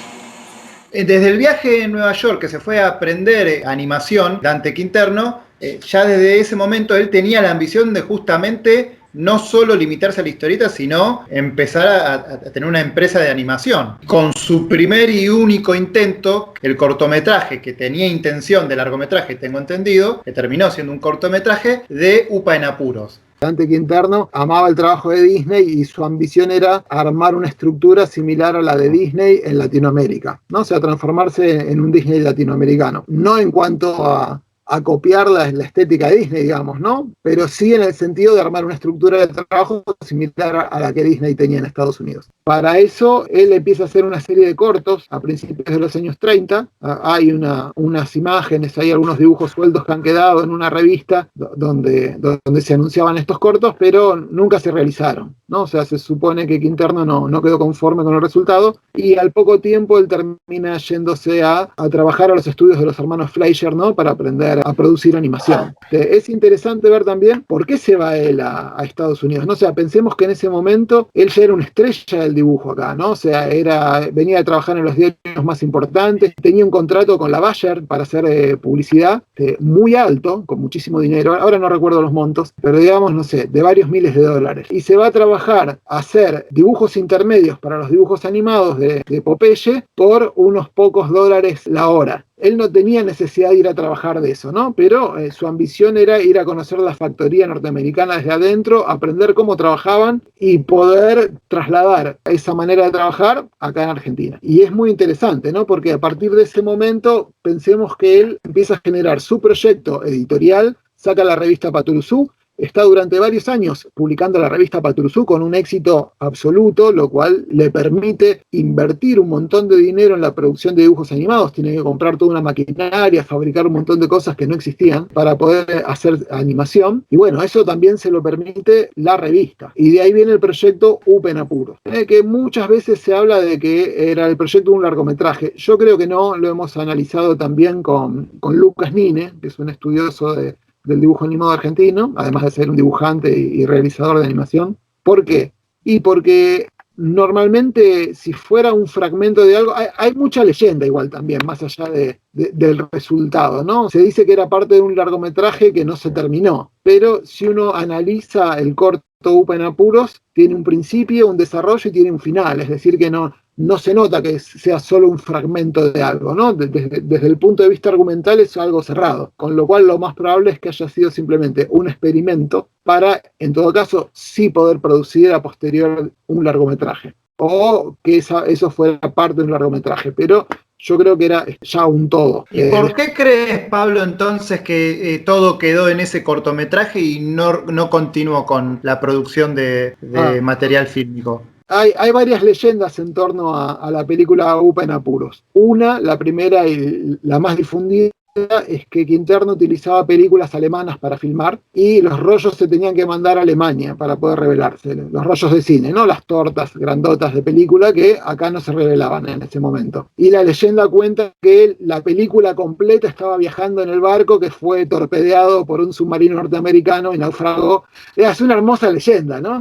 Desde el viaje en Nueva York que se fue a aprender animación, Dante Quinterno, ya desde ese momento él tenía la ambición de justamente no solo limitarse a la historieta, sino empezar a tener una empresa de animación. Con su primer y único intento, el cortometraje que tenía intención de largometraje, tengo entendido, que terminó siendo un cortometraje de Upa en Apuros. Dante Quinterno amaba el trabajo de Disney y su ambición era armar una estructura similar a la de Disney en Latinoamérica, ¿no? O sea, transformarse en un Disney latinoamericano. No en cuanto a copiar la estética de Disney, digamos, ¿no? Pero sí en el sentido de armar una estructura de trabajo similar a la que Disney tenía en Estados Unidos. Para eso, él empieza a hacer una serie de cortos a principios de los años 30. Hay unas imágenes, hay algunos dibujos sueltos que han quedado en una revista donde se anunciaban estos cortos, pero nunca se realizaron, ¿no? O sea, se supone que Quinterno no quedó conforme con el resultado y al poco tiempo él termina yéndose a trabajar a los estudios de los hermanos Fleischer, ¿no? Para aprender a producir animación. Es interesante ver también por qué se va él a Estados Unidos, ¿no? O sea, pensemos que en ese momento él ya era una estrella del dibujo acá, ¿no? O sea, venía de trabajar en los diarios más importantes, tenía un contrato con la Bayer para hacer publicidad muy alto, con muchísimo dinero, ahora no recuerdo los montos, pero digamos, no sé, de varios miles de dólares. Y se va a trabajar a hacer dibujos intermedios para los dibujos animados de Popeye por unos pocos dólares la hora. Él no tenía necesidad de ir a trabajar de eso, ¿no? Pero su ambición era ir a conocer la factoría norteamericana desde adentro, aprender cómo trabajaban y poder trasladar esa manera de trabajar acá en Argentina. Y es muy interesante, ¿no? Porque a partir de ese momento pensemos que él empieza a generar su proyecto editorial, saca la revista Patoruzú, está durante varios años publicando la revista Patoruzú con un éxito absoluto, lo cual le permite invertir un montón de dinero en la producción de dibujos animados. Tiene que comprar toda una maquinaria, fabricar un montón de cosas que no existían para poder hacer animación. Y bueno, eso también se lo permite la revista. Y de ahí viene el proyecto Upa en Apuros, que muchas veces se habla de que era el proyecto de un largometraje. Yo creo que no, lo hemos analizado también con Lucas Nine, que es un estudioso del dibujo animado argentino, además de ser un dibujante y realizador de animación. ¿Por qué? Y porque normalmente si fuera un fragmento de algo, hay mucha leyenda igual también, más allá del resultado, ¿no? Se dice que era parte de un largometraje que no se terminó, pero si uno analiza el corto Upa en Apuros, tiene un principio, un desarrollo y tiene un final, es decir que no se nota que sea solo un fragmento de algo, ¿no? Desde el punto de vista argumental es algo cerrado, con lo cual lo más probable es que haya sido simplemente un experimento para, en todo caso, sí poder producir a posterior un largometraje. o que eso fuera parte de un largometraje, pero yo creo que era ya un todo. ¿Y por qué crees, Pablo, entonces que todo quedó en ese cortometraje y no continuó con la producción de material fílmico? Hay varias leyendas en torno a la película UPA en apuros. La primera y la más difundida, es que Quinterno utilizaba películas alemanas para filmar y los rollos se tenían que mandar a Alemania para poder revelarse. Los rollos de cine, no las tortas grandotas de película que acá no se revelaban en ese momento. Y la leyenda cuenta que la película completa estaba viajando en el barco que fue torpedeado por un submarino norteamericano y naufragó. Es una hermosa leyenda, ¿no?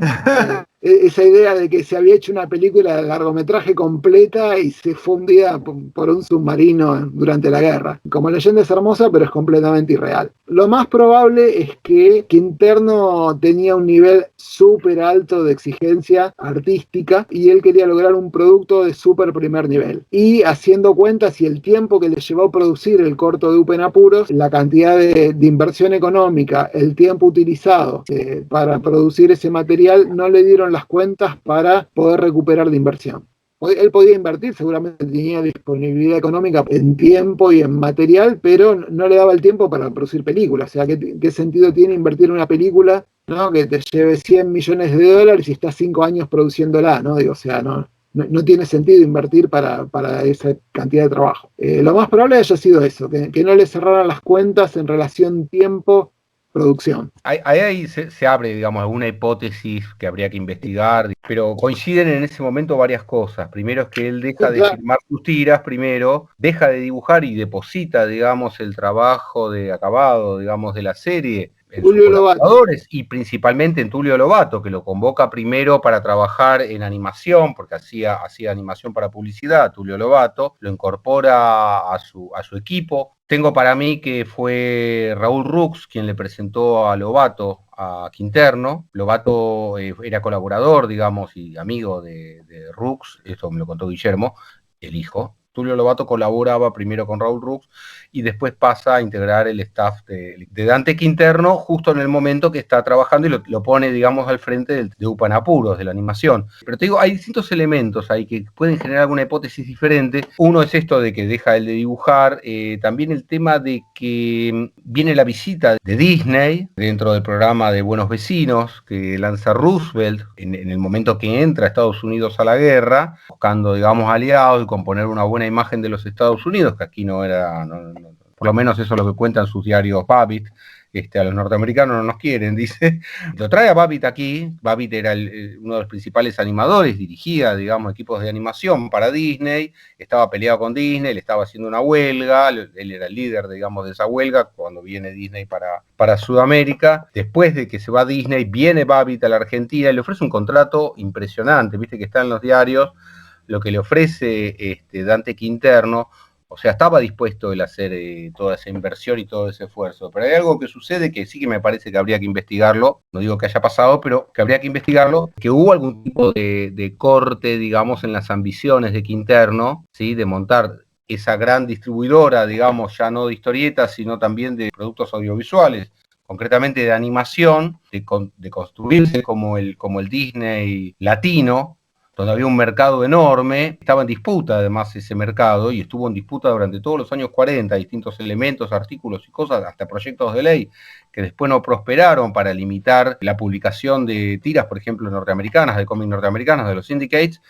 Esa idea de que se había hecho una película de largometraje completa y se fue hundida por un submarino durante la guerra. Como leyenda es hermosa, pero es completamente irreal. Lo más probable es que Quinterno tenía un nivel súper alto de exigencia artística y él quería lograr un producto de súper primer nivel. Y haciendo cuentas y el tiempo que le llevó a producir el corto de UPA en apuros, la cantidad de inversión económica, el tiempo utilizado para producir ese material, no le dieron las cuentas para poder recuperar de inversión. Él podía invertir, seguramente tenía disponibilidad económica en tiempo y en material, pero no le daba el tiempo para producir películas. O sea, ¿qué sentido tiene invertir en una película, ¿no?, que te lleve $100 millones y estás 5 años produciéndola, ¿no? Digo, o sea, no tiene sentido invertir para esa cantidad de trabajo. Lo más probable haya sido eso, que no le cerraran las cuentas en relación tiempo-producción. Ahí se abre, digamos, alguna hipótesis que habría que investigar, pero coinciden en ese momento varias cosas. Primero es que él deja de filmar sus tiras, primero, deja de dibujar y deposita, digamos, el trabajo de acabado, digamos, de la serie en Tulio sus Lobato. colaboradores y principalmente en Tulio Lobato, que lo convoca primero para trabajar en animación, porque hacía animación para publicidad. Tulio Lobato lo incorpora a su equipo. Tengo para mí que fue Raúl Rux quien le presentó a Lobato a Quinterno. Lobato era colaborador, digamos, y amigo de Rux, esto me lo contó Guillermo, el hijo. Tulio Lobato colaboraba primero con Raúl Rux y después pasa a integrar el staff de Dante Quinterno justo en el momento que está trabajando y lo pone, digamos, al frente de UPA en apuros, de la animación. Pero te digo, hay distintos elementos ahí que pueden generar alguna hipótesis diferente. Uno es esto de que deja él de dibujar, también el tema de que viene la visita de Disney dentro del programa de Buenos Vecinos que lanza Roosevelt en el momento que entra a Estados Unidos a la guerra, buscando, digamos, aliados y componer una buena imagen de los Estados Unidos, que aquí no era, por lo menos eso es lo que cuentan sus diarios Babbitt. A los norteamericanos no nos quieren, dice. Lo trae a Babbitt aquí. Babbitt era uno de los principales animadores, dirigía, digamos, equipos de animación para Disney, estaba peleado con Disney, le estaba haciendo una huelga, él era el líder, digamos, de esa huelga cuando viene Disney para Sudamérica. Después de que se va Disney, viene Babbitt a la Argentina y le ofrece un contrato impresionante, viste que está en los diarios, lo que le ofrece Dante Quinterno. O sea, estaba dispuesto él a hacer toda esa inversión y todo ese esfuerzo. Pero hay algo que sucede que sí que me parece que habría que investigarlo. No digo que haya pasado, pero que habría que investigarlo. Que hubo algún tipo de corte, digamos, en las ambiciones de Quinterno, ¿sí?, de montar esa gran distribuidora, digamos, ya no de historietas, sino también de productos audiovisuales, concretamente de animación, de construirse como el Disney latino, donde había un mercado enorme. Estaba en disputa además ese mercado y estuvo en disputa durante todos los años 40, distintos elementos, artículos y cosas, hasta proyectos de ley que después no prosperaron para limitar la publicación de tiras, por ejemplo, norteamericanas, de cómics norteamericanos, de los syndicates,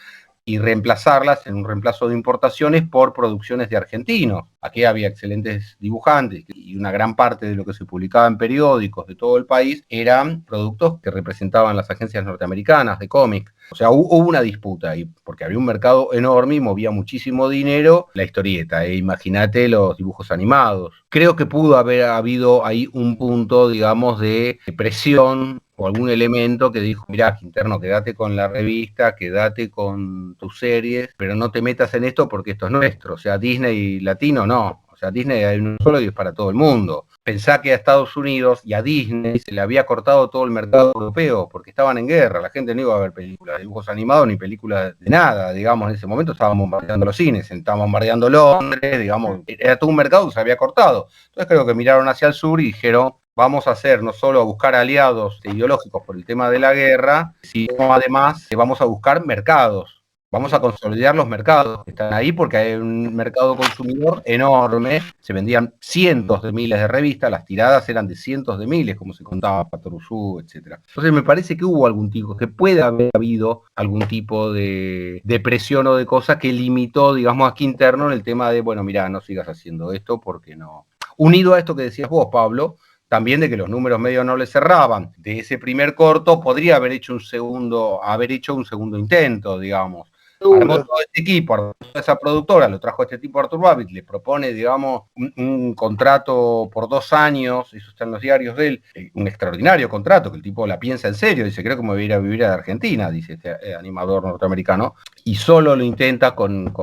y reemplazarlas en un reemplazo de importaciones por producciones de argentinos. Aquí había excelentes dibujantes y una gran parte de lo que se publicaba en periódicos de todo el país eran productos que representaban las agencias norteamericanas de cómics. O sea, hubo una disputa ahí, porque había un mercado enorme y movía muchísimo dinero la historieta. Imagínate los dibujos animados. Creo que pudo haber habido ahí un punto, digamos, de presión o algún elemento que dijo, mirá, Quinterno, quédate con la revista, quédate con tus series, pero no te metas en esto porque esto es nuestro. O sea, Disney latino no. O sea, Disney hay uno solo y es para todo el mundo. Pensá que a Estados Unidos y a Disney se le había cortado todo el mercado europeo porque estaban en guerra. La gente no iba a ver películas de dibujos animados ni películas de nada. Digamos, en ese momento estaban bombardeando los cines, estaban bombardeando Londres, digamos, era todo un mercado que se había cortado. Entonces creo que miraron hacia el sur y dijeron, vamos a hacer no solo a buscar aliados ideológicos por el tema de la guerra, sino además vamos a buscar mercados. Vamos a consolidar los mercados que están ahí porque hay un mercado consumidor enorme. Se vendían cientos de miles de revistas, las tiradas eran de cientos de miles, como se contaba Patoruzú, etc. Entonces me parece que hubo algún tipo, que puede haber habido algún tipo de presión o de cosa que limitó, digamos, a Quinterno en el tema de, bueno, mirá, no sigas haciendo esto porque no. Unido a esto que decías vos, Pablo, también de que los números medios no le cerraban. De ese primer corto podría haber hecho un segundo intento, digamos. Armó todo este equipo, armó toda esa productora, lo trajo este tipo Arthur Babbitt, le propone, digamos, un contrato por 2 años, eso está en los diarios de él, un extraordinario contrato, que el tipo la piensa en serio, dice, creo que me voy a ir a vivir a Argentina, dice este animador norteamericano, y solo lo intenta con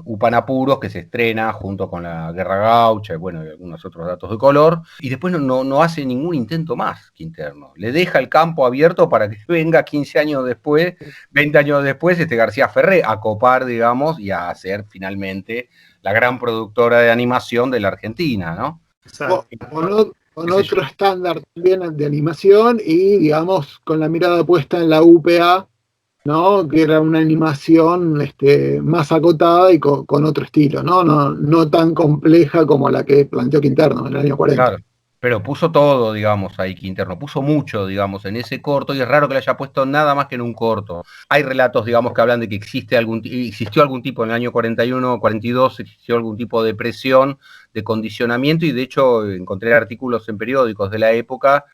Upan Apuros, que se estrena junto con la Guerra Gaucha, y bueno, y algunos otros datos de color, y después no hace ningún intento más, Quinterno. Le deja el campo abierto para que venga 15 años después, 20 años después, García Ferrer a copar, digamos, y a ser finalmente la gran productora de animación de la Argentina, ¿no? Con otro estándar también de animación y, digamos, con la mirada puesta en la UPA, ¿no? Que era una animación más acotada y con otro estilo, ¿no? No tan compleja como la que planteó Quinterno en el año 40. Claro, pero puso todo, digamos, ahí Quinterno, puso mucho, digamos, en ese corto, y es raro que le haya puesto nada más que en un corto. Hay relatos, digamos, que hablan de que existió algún tipo en el año 41, 42, existió algún tipo de presión, de condicionamiento, y de hecho encontré artículos en periódicos de la época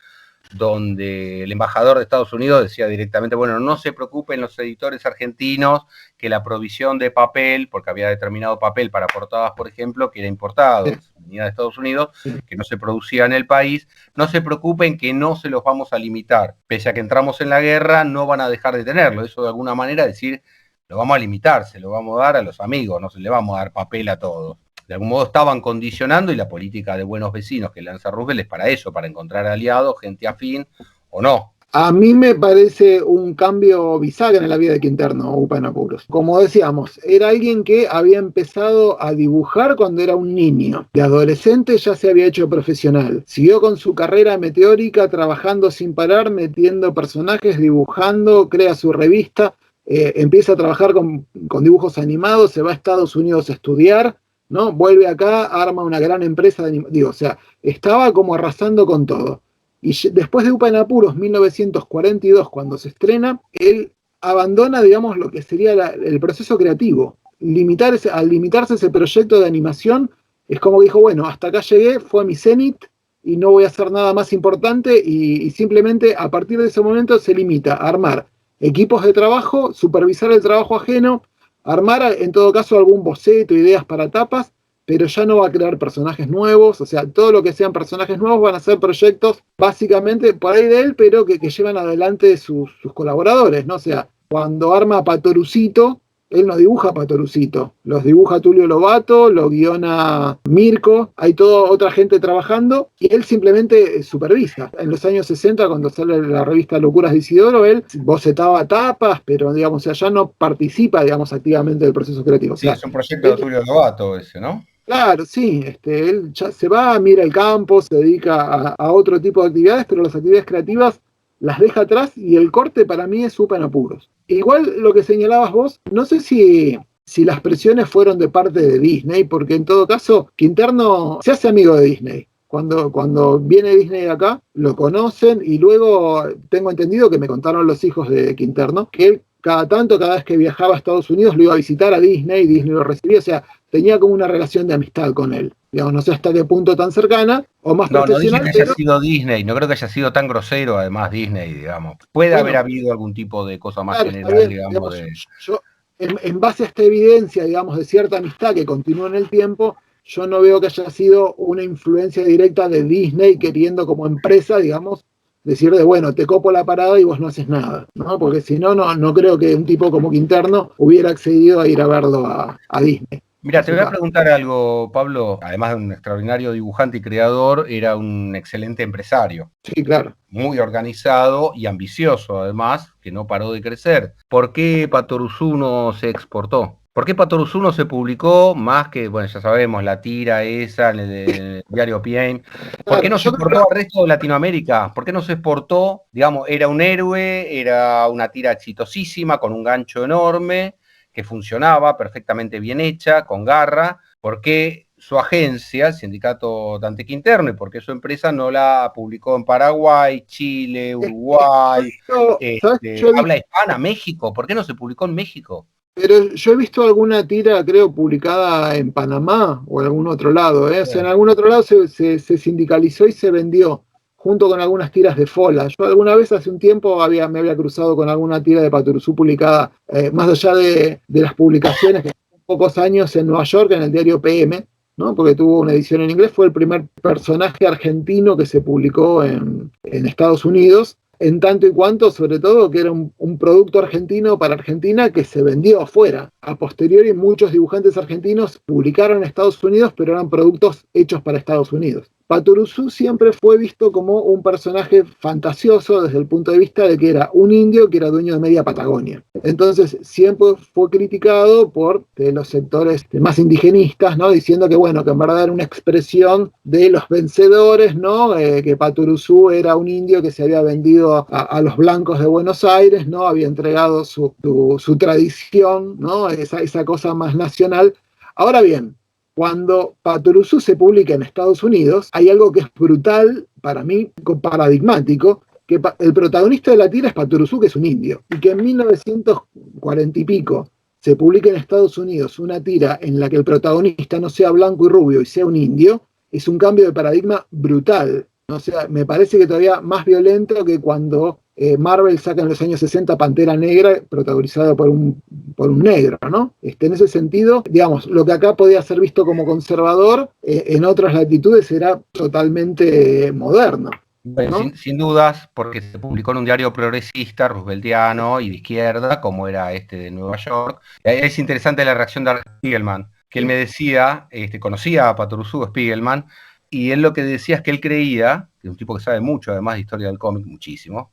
donde el embajador de Estados Unidos decía directamente, bueno, no se preocupen los editores argentinos que la provisión de papel, porque había determinado papel para portadas, por ejemplo, que era importado, venía de Estados Unidos, que no se producía en el país, no se preocupen que no se los vamos a limitar. Pese a que entramos en la guerra, no van a dejar de tenerlo. Eso de alguna manera decir, lo vamos a limitar, se lo vamos a dar a los amigos, no se le vamos a dar papel a todos. De algún modo estaban condicionando, y la política de buenos vecinos que lanza Roosevelt es para eso, para encontrar aliados, gente afín o no. A mí me parece un cambio bisagra en la vida de Quinterno, Upan Apuros. Como decíamos, era alguien que había empezado a dibujar cuando era un niño. De adolescente ya se había hecho profesional. Siguió con su carrera meteórica, trabajando sin parar, metiendo personajes, dibujando, crea su revista, empieza a trabajar con dibujos animados, se va a Estados Unidos a estudiar, ¿no? Vuelve acá, arma una gran empresa de animación. O sea, estaba como arrasando con todo. Y después de Upan Apuros, 1942, cuando se estrena, él abandona, digamos, lo que sería el proceso creativo. Al limitarse ese proyecto de animación, es como que dijo, bueno, hasta acá llegué, fue mi cenit, y no voy a hacer nada más importante, y simplemente a partir de ese momento se limita a armar equipos de trabajo, supervisar el trabajo ajeno, armar en todo caso algún boceto, ideas para tapas, pero ya no va a crear personajes nuevos, o sea, todo lo que sean personajes nuevos van a ser proyectos básicamente por ahí de él, pero que llevan adelante sus colaboradores, ¿no? O sea, cuando arma Patorucito, él no dibuja a Patorucito, los dibuja Tulio Lobato, lo guiona Mirko, hay toda otra gente trabajando y él simplemente supervisa. En los años 60, cuando sale la revista Locuras de Isidoro, él bocetaba tapas, pero digamos, o sea, ya no participa, digamos, activamente del proceso creativo. Sí, o sea, es un proyecto de Tulio Lobato ese, ¿no? Claro, sí, él ya se va, mira el campo, se dedica a otro tipo de actividades, pero las actividades creativas las deja atrás y el corte para mí es Upan Apuros. Igual lo que señalabas vos, no sé si las presiones fueron de parte de Disney, porque en todo caso Quinterno se hace amigo de Disney. Cuando viene Disney acá, lo conocen y luego tengo entendido que me contaron los hijos de Quinterno, que él cada vez que viajaba a Estados Unidos lo iba a visitar a Disney lo recibía, o sea, tenía como una relación de amistad con él. Digamos, no sé hasta qué punto tan cercana o más profesional. No dije que haya sido Disney, no creo que haya sido tan grosero, además, Disney, digamos. Puede haber habido algún tipo de cosa más general, digamos. Yo, en base a esta evidencia, digamos, de cierta amistad que continúa en el tiempo, yo no veo que haya sido una influencia directa de Disney queriendo como empresa, digamos, decir de, bueno, te copo la parada y vos no haces nada, ¿no? Porque si no creo que un tipo como Quinterno hubiera accedido a ir a verlo a Disney. Mira, te voy a preguntar algo, Pablo. Además de un extraordinario dibujante y creador, era un excelente empresario. Sí, claro. Muy organizado y ambicioso, además, que no paró de crecer. ¿Por qué Patoruzú no se exportó? ¿Por qué Patoruzú no se publicó más que, bueno, ya sabemos, la tira esa en el diario PM? ¿Por qué no se exportó al resto de Latinoamérica? ¿Por qué no se exportó? Digamos, era un héroe, era una tira exitosísima, con un gancho enorme, que funcionaba perfectamente bien hecha, con garra, ¿por qué su agencia, el sindicato Dante Quinterno, y por qué su empresa no la publicó en Paraguay, Chile, Uruguay, ¿Sabes? habla hispana, México? ¿Por qué no se publicó en México? Pero yo he visto alguna tira, creo, publicada en Panamá o en algún otro lado, ¿eh? O sea, en algún otro lado se sindicalizó y se vendió, junto con algunas tiras de Fola. Yo alguna vez hace un tiempo me había cruzado con alguna tira de Patoruzú publicada, más allá de las publicaciones, que hace pocos años en Nueva York, en el diario PM, ¿no? Porque tuvo una edición en inglés, fue el primer personaje argentino que se publicó en Estados Unidos, en tanto y cuanto, sobre todo, que era un producto argentino para Argentina que se vendió afuera. A posteriori, muchos dibujantes argentinos publicaron en Estados Unidos, pero eran productos hechos para Estados Unidos. Patoruzú siempre fue visto como un personaje fantasioso desde el punto de vista de que era un indio que era dueño de media Patagonia. Entonces siempre fue criticado por los sectores más indigenistas, ¿no? Diciendo que, bueno, que en verdad era una expresión de los vencedores, ¿no? Que Patoruzú era un indio que se había vendido a los blancos de Buenos Aires, ¿no? Había entregado su tradición, ¿no? Esa cosa más nacional. Ahora bien, cuando Patoruzú se publica en Estados Unidos, hay algo que es brutal, para mí, paradigmático, que el protagonista de la tira es Patoruzú, que es un indio, y que en 1940 y pico se publica en Estados Unidos una tira en la que el protagonista no sea blanco y rubio y sea un indio, es un cambio de paradigma brutal. O sea, me parece que todavía más violento que cuando Marvel saca en los años 60 Pantera Negra, protagonizada por un negro, ¿no? En ese sentido, digamos, lo que acá podía ser visto como conservador, en otras latitudes era totalmente moderno. ¿No? Sin dudas, porque se publicó en un diario progresista, rooseveltiano y de izquierda, como era de Nueva York. Es interesante la reacción de Spiegelman, que él me decía, conocía a Patoruzú Spiegelman, y él lo que decía es que él creía, que es un tipo que sabe mucho, además de historia del cómic, muchísimo,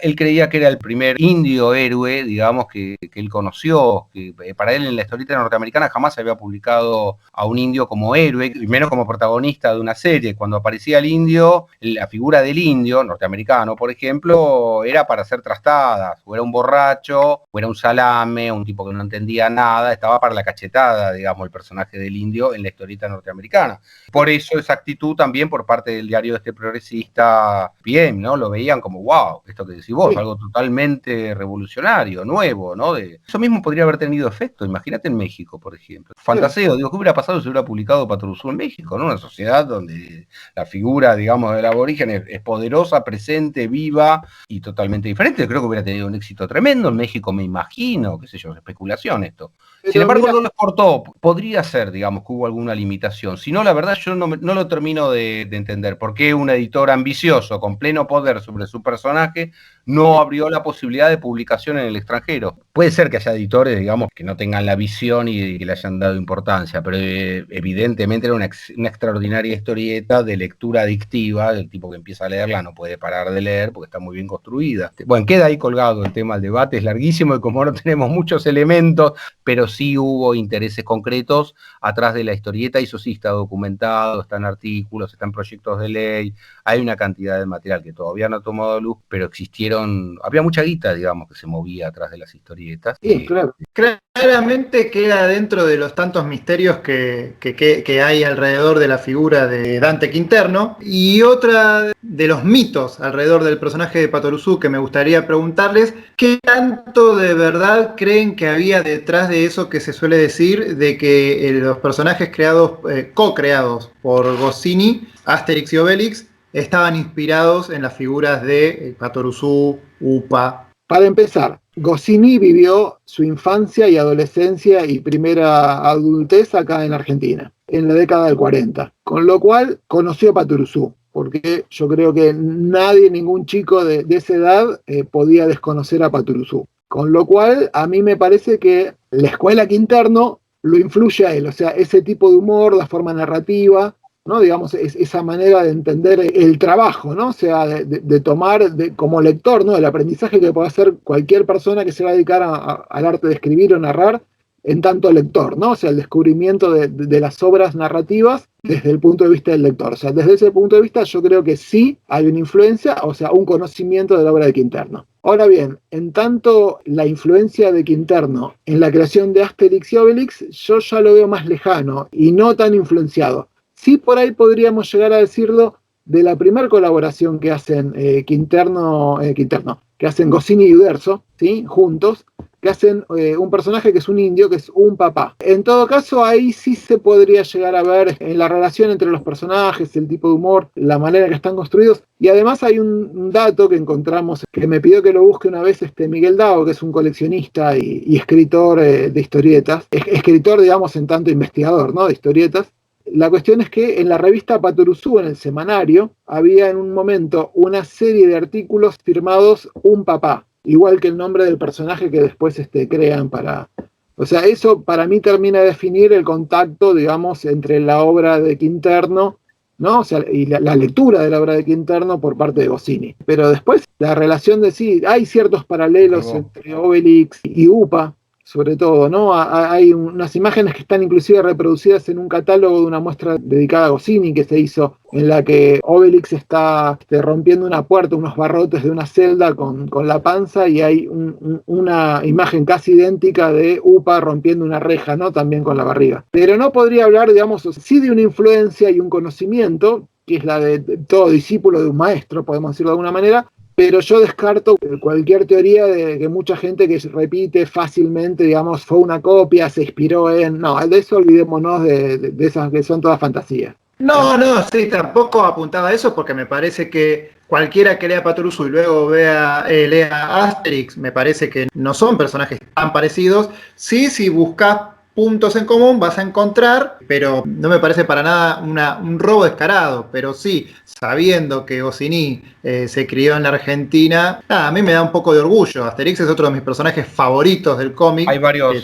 él creía que era el primer indio héroe, digamos, que él conoció, que para él en la historieta norteamericana jamás se había publicado a un indio como héroe, y menos como protagonista de una serie. Cuando aparecía el indio, la figura del indio norteamericano, por ejemplo, era para ser trastadas, o era un borracho, o era un salame, un tipo que no entendía nada, estaba para la cachetada, digamos, el personaje del indio en la historieta norteamericana. Por eso esa actitud también por parte del diario progresista, bien, ¿no? Lo veían como, wow, esto que decís vos, sí, algo totalmente revolucionario, nuevo, ¿no? Eso mismo podría haber tenido efecto, imagínate en México, por ejemplo. Fantaseo, digo, ¿qué hubiera pasado si se hubiera publicado Patoruzú en México, ¿no? Una sociedad donde la figura, digamos, del aborigen es poderosa, presente, viva y totalmente diferente. Creo que hubiera tenido un éxito tremendo en México, me imagino, qué sé yo, especulación esto. Sin embargo, no les cortó. Podría ser, digamos, que hubo alguna limitación. Si no, la verdad, yo no lo termino de entender. ¿Por qué un editor ambicioso, con pleno poder sobre su personaje, no abrió la posibilidad de publicación en el extranjero? Puede ser que haya editores, digamos, que no tengan la visión y que le hayan dado importancia, pero evidentemente era una extraordinaria historieta de lectura adictiva. El tipo que empieza a leerla no puede parar de leer porque está muy bien construida. Bueno, queda ahí colgado el tema, el debate es larguísimo y como no tenemos muchos elementos, pero sí hubo intereses concretos atrás de la historieta y eso sí está documentado, están artículos, están proyectos de ley, hay una cantidad de material que todavía no ha tomado luz, pero había mucha guita, digamos, que se movía atrás de las historietas. Sí, claro. Claramente queda dentro de los tantos misterios que hay alrededor de la figura de Dante Quinterno. Y otra de los mitos alrededor del personaje de Patoruzú que me gustaría preguntarles, ¿qué tanto de verdad creen que había detrás de eso que se suele decir de que los personajes co-creados por Goscinny, Asterix y Obelix, estaban inspirados en las figuras de Patoruzú, Upa? Para empezar, Goscinny vivió su infancia y adolescencia y primera adultez acá en Argentina, en la década del 40, con lo cual conoció a Patoruzú, porque yo creo que ningún chico de esa edad podía desconocer a Patoruzú. Con lo cual, a mí me parece que la escuela Quinterno lo influye a él, o sea, ese tipo de humor, la forma narrativa, ¿no? Digamos, esa manera de entender el trabajo, ¿no? O sea, de tomar como lector, ¿no? El aprendizaje que puede hacer cualquier persona que se va a dedicar al arte de escribir o narrar en tanto lector, ¿no? O sea, el descubrimiento de las obras narrativas desde el punto de vista del lector. O sea, desde ese punto de vista yo creo que sí hay una influencia, o sea, un conocimiento de la obra de Quinterno. Ahora bien, en tanto la influencia de Quinterno en la creación de Asterix y Obelix, yo ya lo veo más lejano y no tan influenciado. Sí, por ahí podríamos llegar a decirlo de la primera colaboración que hacen que hacen Goscinny y Uderzo, ¿sí? Juntos, que hacen un personaje que es un indio, que es un papá. En todo caso, ahí sí se podría llegar a ver en la relación entre los personajes, el tipo de humor, la manera que están construidos. Y además hay un dato que encontramos, que me pidió que lo busque una vez Miguel Dao, que es un coleccionista y escritor de historietas. Escritor, digamos, en tanto investigador, ¿no? De historietas. La cuestión es que en la revista Patoruzú, en el semanario, había en un momento una serie de artículos firmados Un Papá, igual que el nombre del personaje que después crean para... O sea, eso para mí termina de definir el contacto, digamos, entre la obra de Quinterno, ¿no? O sea, y la lectura de la obra de Quinterno por parte de Goscinny. Pero después, la relación de sí, hay ciertos paralelos entre Obelix y Upa, sobre todo, ¿no? Hay unas imágenes que están inclusive reproducidas en un catálogo de una muestra dedicada a Goscinny que se hizo, en la que Obelix está rompiendo una puerta, unos barrotes de una celda con la panza, y hay una imagen casi idéntica de Upa rompiendo una reja, ¿no? También con la barriga. Pero no podría hablar, digamos, sí de una influencia y un conocimiento, que es la de todo discípulo de un maestro, podemos decirlo de alguna manera, pero yo descarto cualquier teoría de que mucha gente que repite fácilmente, digamos, fue una copia, se inspiró en... No, de eso olvidémonos de esas que son todas fantasías. No, sí, tampoco apuntaba a eso, porque me parece que cualquiera que lea Patoruzú y luego lea Asterix, me parece que no son personajes tan parecidos. Sí, si buscas puntos en común vas a encontrar, pero no me parece para nada un robo descarado. Pero sí, sabiendo que Goscinny se crió en la Argentina, a mí me da un poco de orgullo. Asterix es otro de mis personajes favoritos del cómic. Hay varios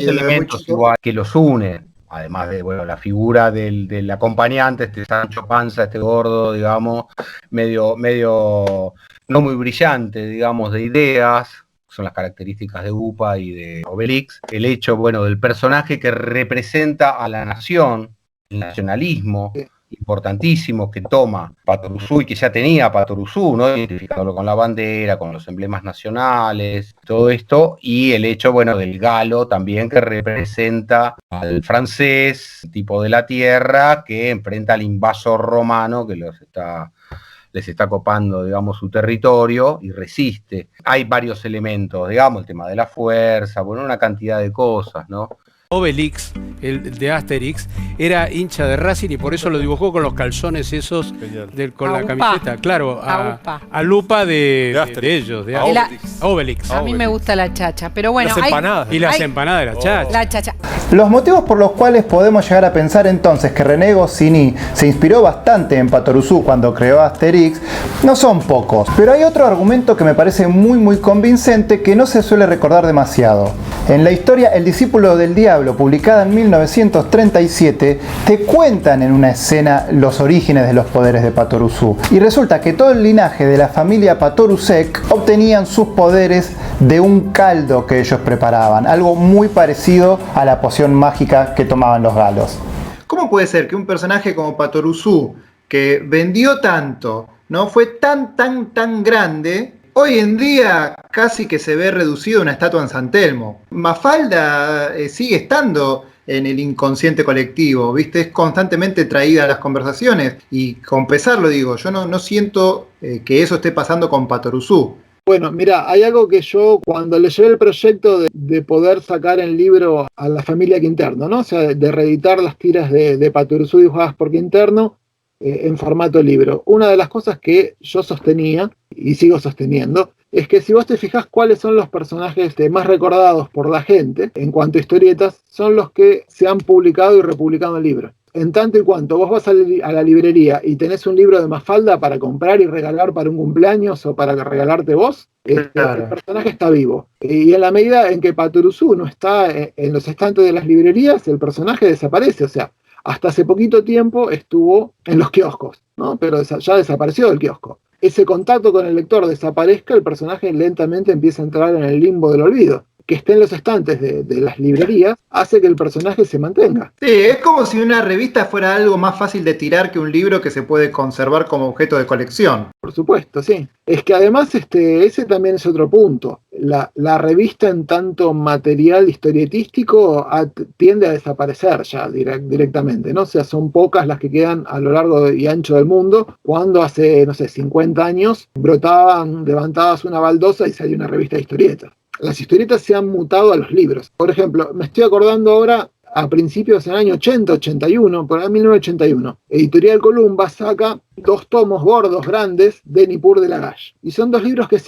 elementos igual que los unen. Además de, bueno, la figura del acompañante, Sancho Panza, gordo, digamos, medio no muy brillante, digamos, de ideas, son las características de Upa y de Obelix. El hecho, bueno, del personaje que representa a la nación, el nacionalismo importantísimo que toma Patoruzú y que ya tenía Patoruzú, ¿no? Identificándolo con la bandera, con los emblemas nacionales, todo esto, y el hecho, bueno, del galo también, que representa al francés, tipo de la tierra, que enfrenta al invasor romano que les está copando, digamos, su territorio y resiste. Hay varios elementos, digamos, el tema de la fuerza, bueno, una cantidad de cosas, ¿no? Obelix, el de Asterix, era hincha de Racing y por eso lo dibujó con los calzones esos con la camiseta, claro, a Lupa de ellos, de Obelix. A mí me gusta la chacha, pero bueno. Las empanadas. Y las empanadas de la chacha. La chacha. Los motivos por los cuales podemos llegar a pensar entonces que René Goscinny se inspiró bastante en Patoruzú cuando creó Asterix no son pocos, pero hay otro argumento que me parece muy convincente que no se suele recordar demasiado. En la historia El discípulo del diablo, publicada en 1937, te cuentan en una escena los orígenes de los poderes de Patoruzú, y resulta que todo el linaje de la familia Patoruzek obtenían sus poderes de un caldo que ellos preparaban, algo muy parecido a la poción mágica que tomaban los galos. ¿Cómo puede ser que un personaje como Patoruzú, que vendió tanto, no fue tan grande, hoy en día casi que se ve reducido a una estatua en San Telmo? Mafalda sigue estando en el inconsciente colectivo, ¿viste? Es constantemente traída a las conversaciones, y con pesar lo digo, yo no siento que eso esté pasando con Patoruzú. Bueno, mira, hay algo que yo, cuando le llevé el proyecto de poder sacar el libro a la familia Quinterno, ¿no? O sea, de reeditar las tiras de Patoruzú dibujadas por Quinterno en formato libro. Una de las cosas que yo sostenía, y sigo sosteniendo, es que si vos te fijás cuáles son los personajes más recordados por la gente en cuanto a historietas, son los que se han publicado y republicado en libros. En tanto y cuanto vos vas a la librería y tenés un libro de Mafalda para comprar y regalar para un cumpleaños o para regalarte vos, claro, el personaje está vivo. Y en la medida en que Patoruzú no está en los estantes de las librerías, el personaje desaparece. O sea, hasta hace poquito tiempo estuvo en los kioscos, ¿no? Pero ya desapareció del kiosco. Ese contacto con el lector desaparezca, el personaje lentamente empieza a entrar en el limbo del olvido. que esté en los estantes de las librerías hace que el personaje se mantenga. Sí, es como si una revista fuera algo más fácil de tirar que un libro que se puede conservar como objeto de colección. Por supuesto, sí. Es que además ese también es otro punto. La revista en tanto material historietístico tiende a desaparecer ya directamente, ¿no? O sea, son pocas las que quedan a lo largo y ancho del mundo, cuando hace, no sé, 50 años levantabas una baldosa y salía una revista de historietas. Las historietas se han mutado a los libros. Por ejemplo, me estoy acordando ahora, a principios del año 80, 81, por ahí 1981, Editorial Columba saca 2 tomos gordos, grandes, de Nippur de Lagash. Y son 2 libros que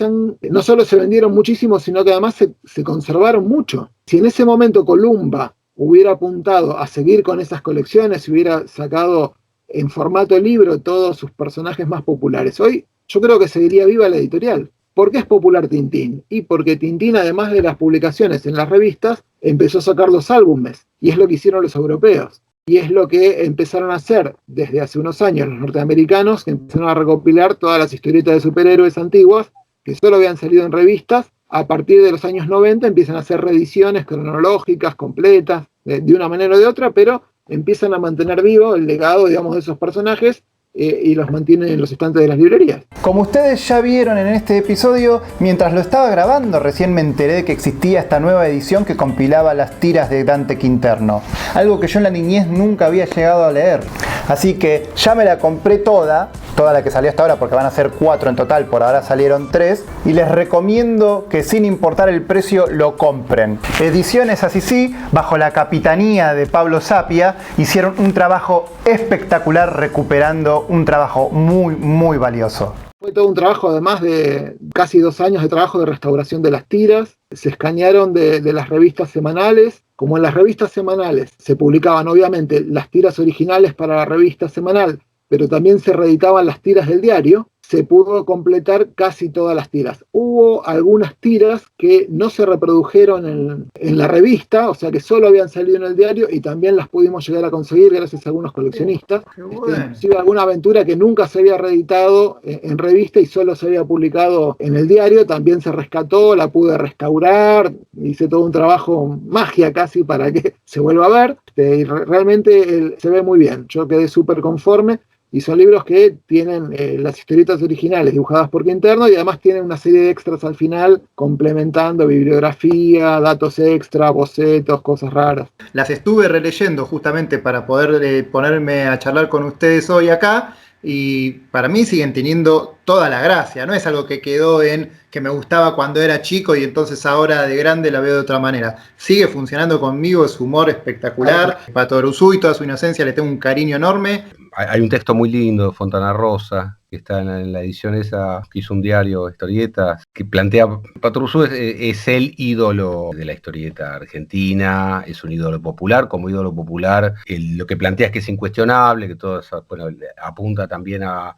no solo se vendieron muchísimo, sino que además se conservaron mucho. Si en ese momento Columba hubiera apuntado a seguir con esas colecciones, hubiera sacado en formato libro todos sus personajes más populares, hoy yo creo que seguiría viva la editorial. ¿Por qué es popular Tintín? Y porque Tintín, además de las publicaciones en las revistas, empezó a sacar los álbumes, y es lo que hicieron los europeos. Y es lo que empezaron a hacer desde hace unos años los norteamericanos, que empezaron a recopilar todas las historietas de superhéroes antiguas, que solo habían salido en revistas. A partir de los años 90 empiezan a hacer reediciones cronológicas, completas, de una manera o de otra, pero empiezan a mantener vivo el legado, digamos, de esos personajes, y los mantienen en los estantes de las librerías. Como ustedes ya vieron en este episodio, mientras lo estaba grabando recién me enteré de que existía esta nueva edición que compilaba las tiras de Dante Quinterno, algo que yo en la niñez nunca había llegado a leer. Así que ya me la compré toda la que salió hasta ahora, porque van a ser 4 en total, por ahora salieron 3, y les recomiendo que sin importar el precio lo compren. Ediciones Assisi, bajo la capitanía de Pablo Sapia, hicieron un trabajo espectacular recuperando un trabajo muy, muy valioso. Fue todo un trabajo, además de casi 2 años de trabajo de restauración de las tiras. Se escanearon de las revistas semanales. Como en las revistas semanales se publicaban obviamente las tiras originales para la revista semanal, pero también se reeditaban las tiras del diario, se pudo completar casi todas las tiras. Hubo algunas tiras que no se reprodujeron en la revista, o sea que solo habían salido en el diario, y también las pudimos llegar a conseguir gracias a algunos coleccionistas. Inclusive alguna aventura que nunca se había reeditado en revista y solo se había publicado en el diario, también se rescató, la pude restaurar, hice todo un trabajo, magia casi, para que se vuelva a ver, y realmente se ve muy bien. Yo quedé súper conforme. Y son libros que tienen las historietas originales dibujadas por Quinterno, y además tienen una serie de extras al final, complementando bibliografía, datos extra, bocetos, cosas raras. Las estuve releyendo justamente para poder ponerme a charlar con ustedes hoy acá, y para mí siguen teniendo toda la gracia. No es algo que quedó en que me gustaba cuando era chico y entonces ahora de grande la veo de otra manera. Sigue funcionando conmigo, es humor espectacular. Pato Brusú y toda su inocencia le tengo un cariño enorme. Hay un texto muy lindo de Fontana Rosa, que está en la edición esa, que hizo un diario, historietas, que plantea, Pato Brusú es el ídolo de la historieta argentina, es un ídolo popular. Como ídolo popular, lo que plantea es que es incuestionable, que todo eso, bueno, apunta también a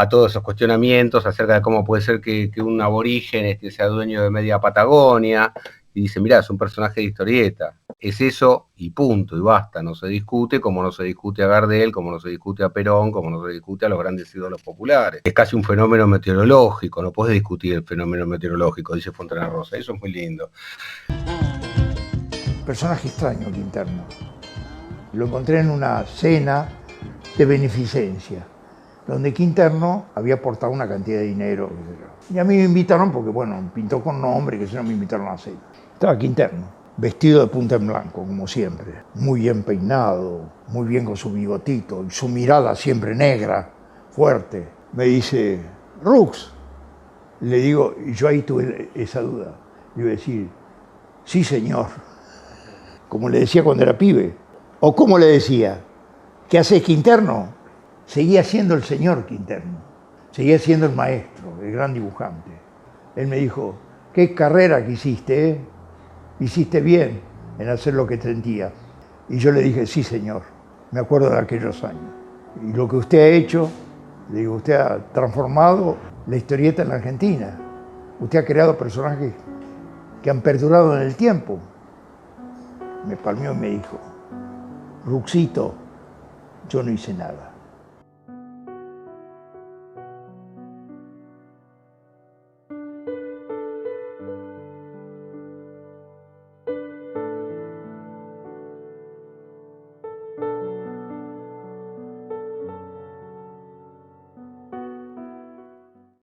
todos esos cuestionamientos acerca de cómo puede ser que un aborigen sea dueño de media Patagonia. Y dice, mirá, es un personaje de historieta. Es eso y punto, y basta. No se discute, como no se discute a Gardel, como no se discute a Perón, como no se discute a los grandes ídolos populares. Es casi un fenómeno meteorológico, no podés discutir el fenómeno meteorológico, dice Fontana Rosa. Eso es muy lindo. Personaje extraño, Quinterno. Lo encontré en una cena de beneficencia, donde Quinterno había aportado una cantidad de dinero. Y a mí me invitaron porque, bueno, pintó con nombre, que si no me invitaron a la cena. Estaba Quinterno, vestido de punta en blanco, como siempre. Muy bien peinado, muy bien con su bigotito, y su mirada siempre negra, fuerte. Me dice, Rux. Le digo, y yo ahí tuve esa duda. Le iba a decir, sí señor. Como le decía cuando era pibe. O como le decía, ¿qué haces, Quinterno? Seguía siendo el señor Quinterno. Seguía siendo el maestro, el gran dibujante. Él me dijo, qué carrera que hiciste, ¿eh? Hiciste bien en hacer lo que sentías. Y yo le dije, sí señor, me acuerdo de aquellos años. Y lo que usted ha hecho, le digo, usted ha transformado la historieta en la Argentina. Usted ha creado personajes que han perdurado en el tiempo. Me palmeó y me dijo, Ruxito, yo no hice nada.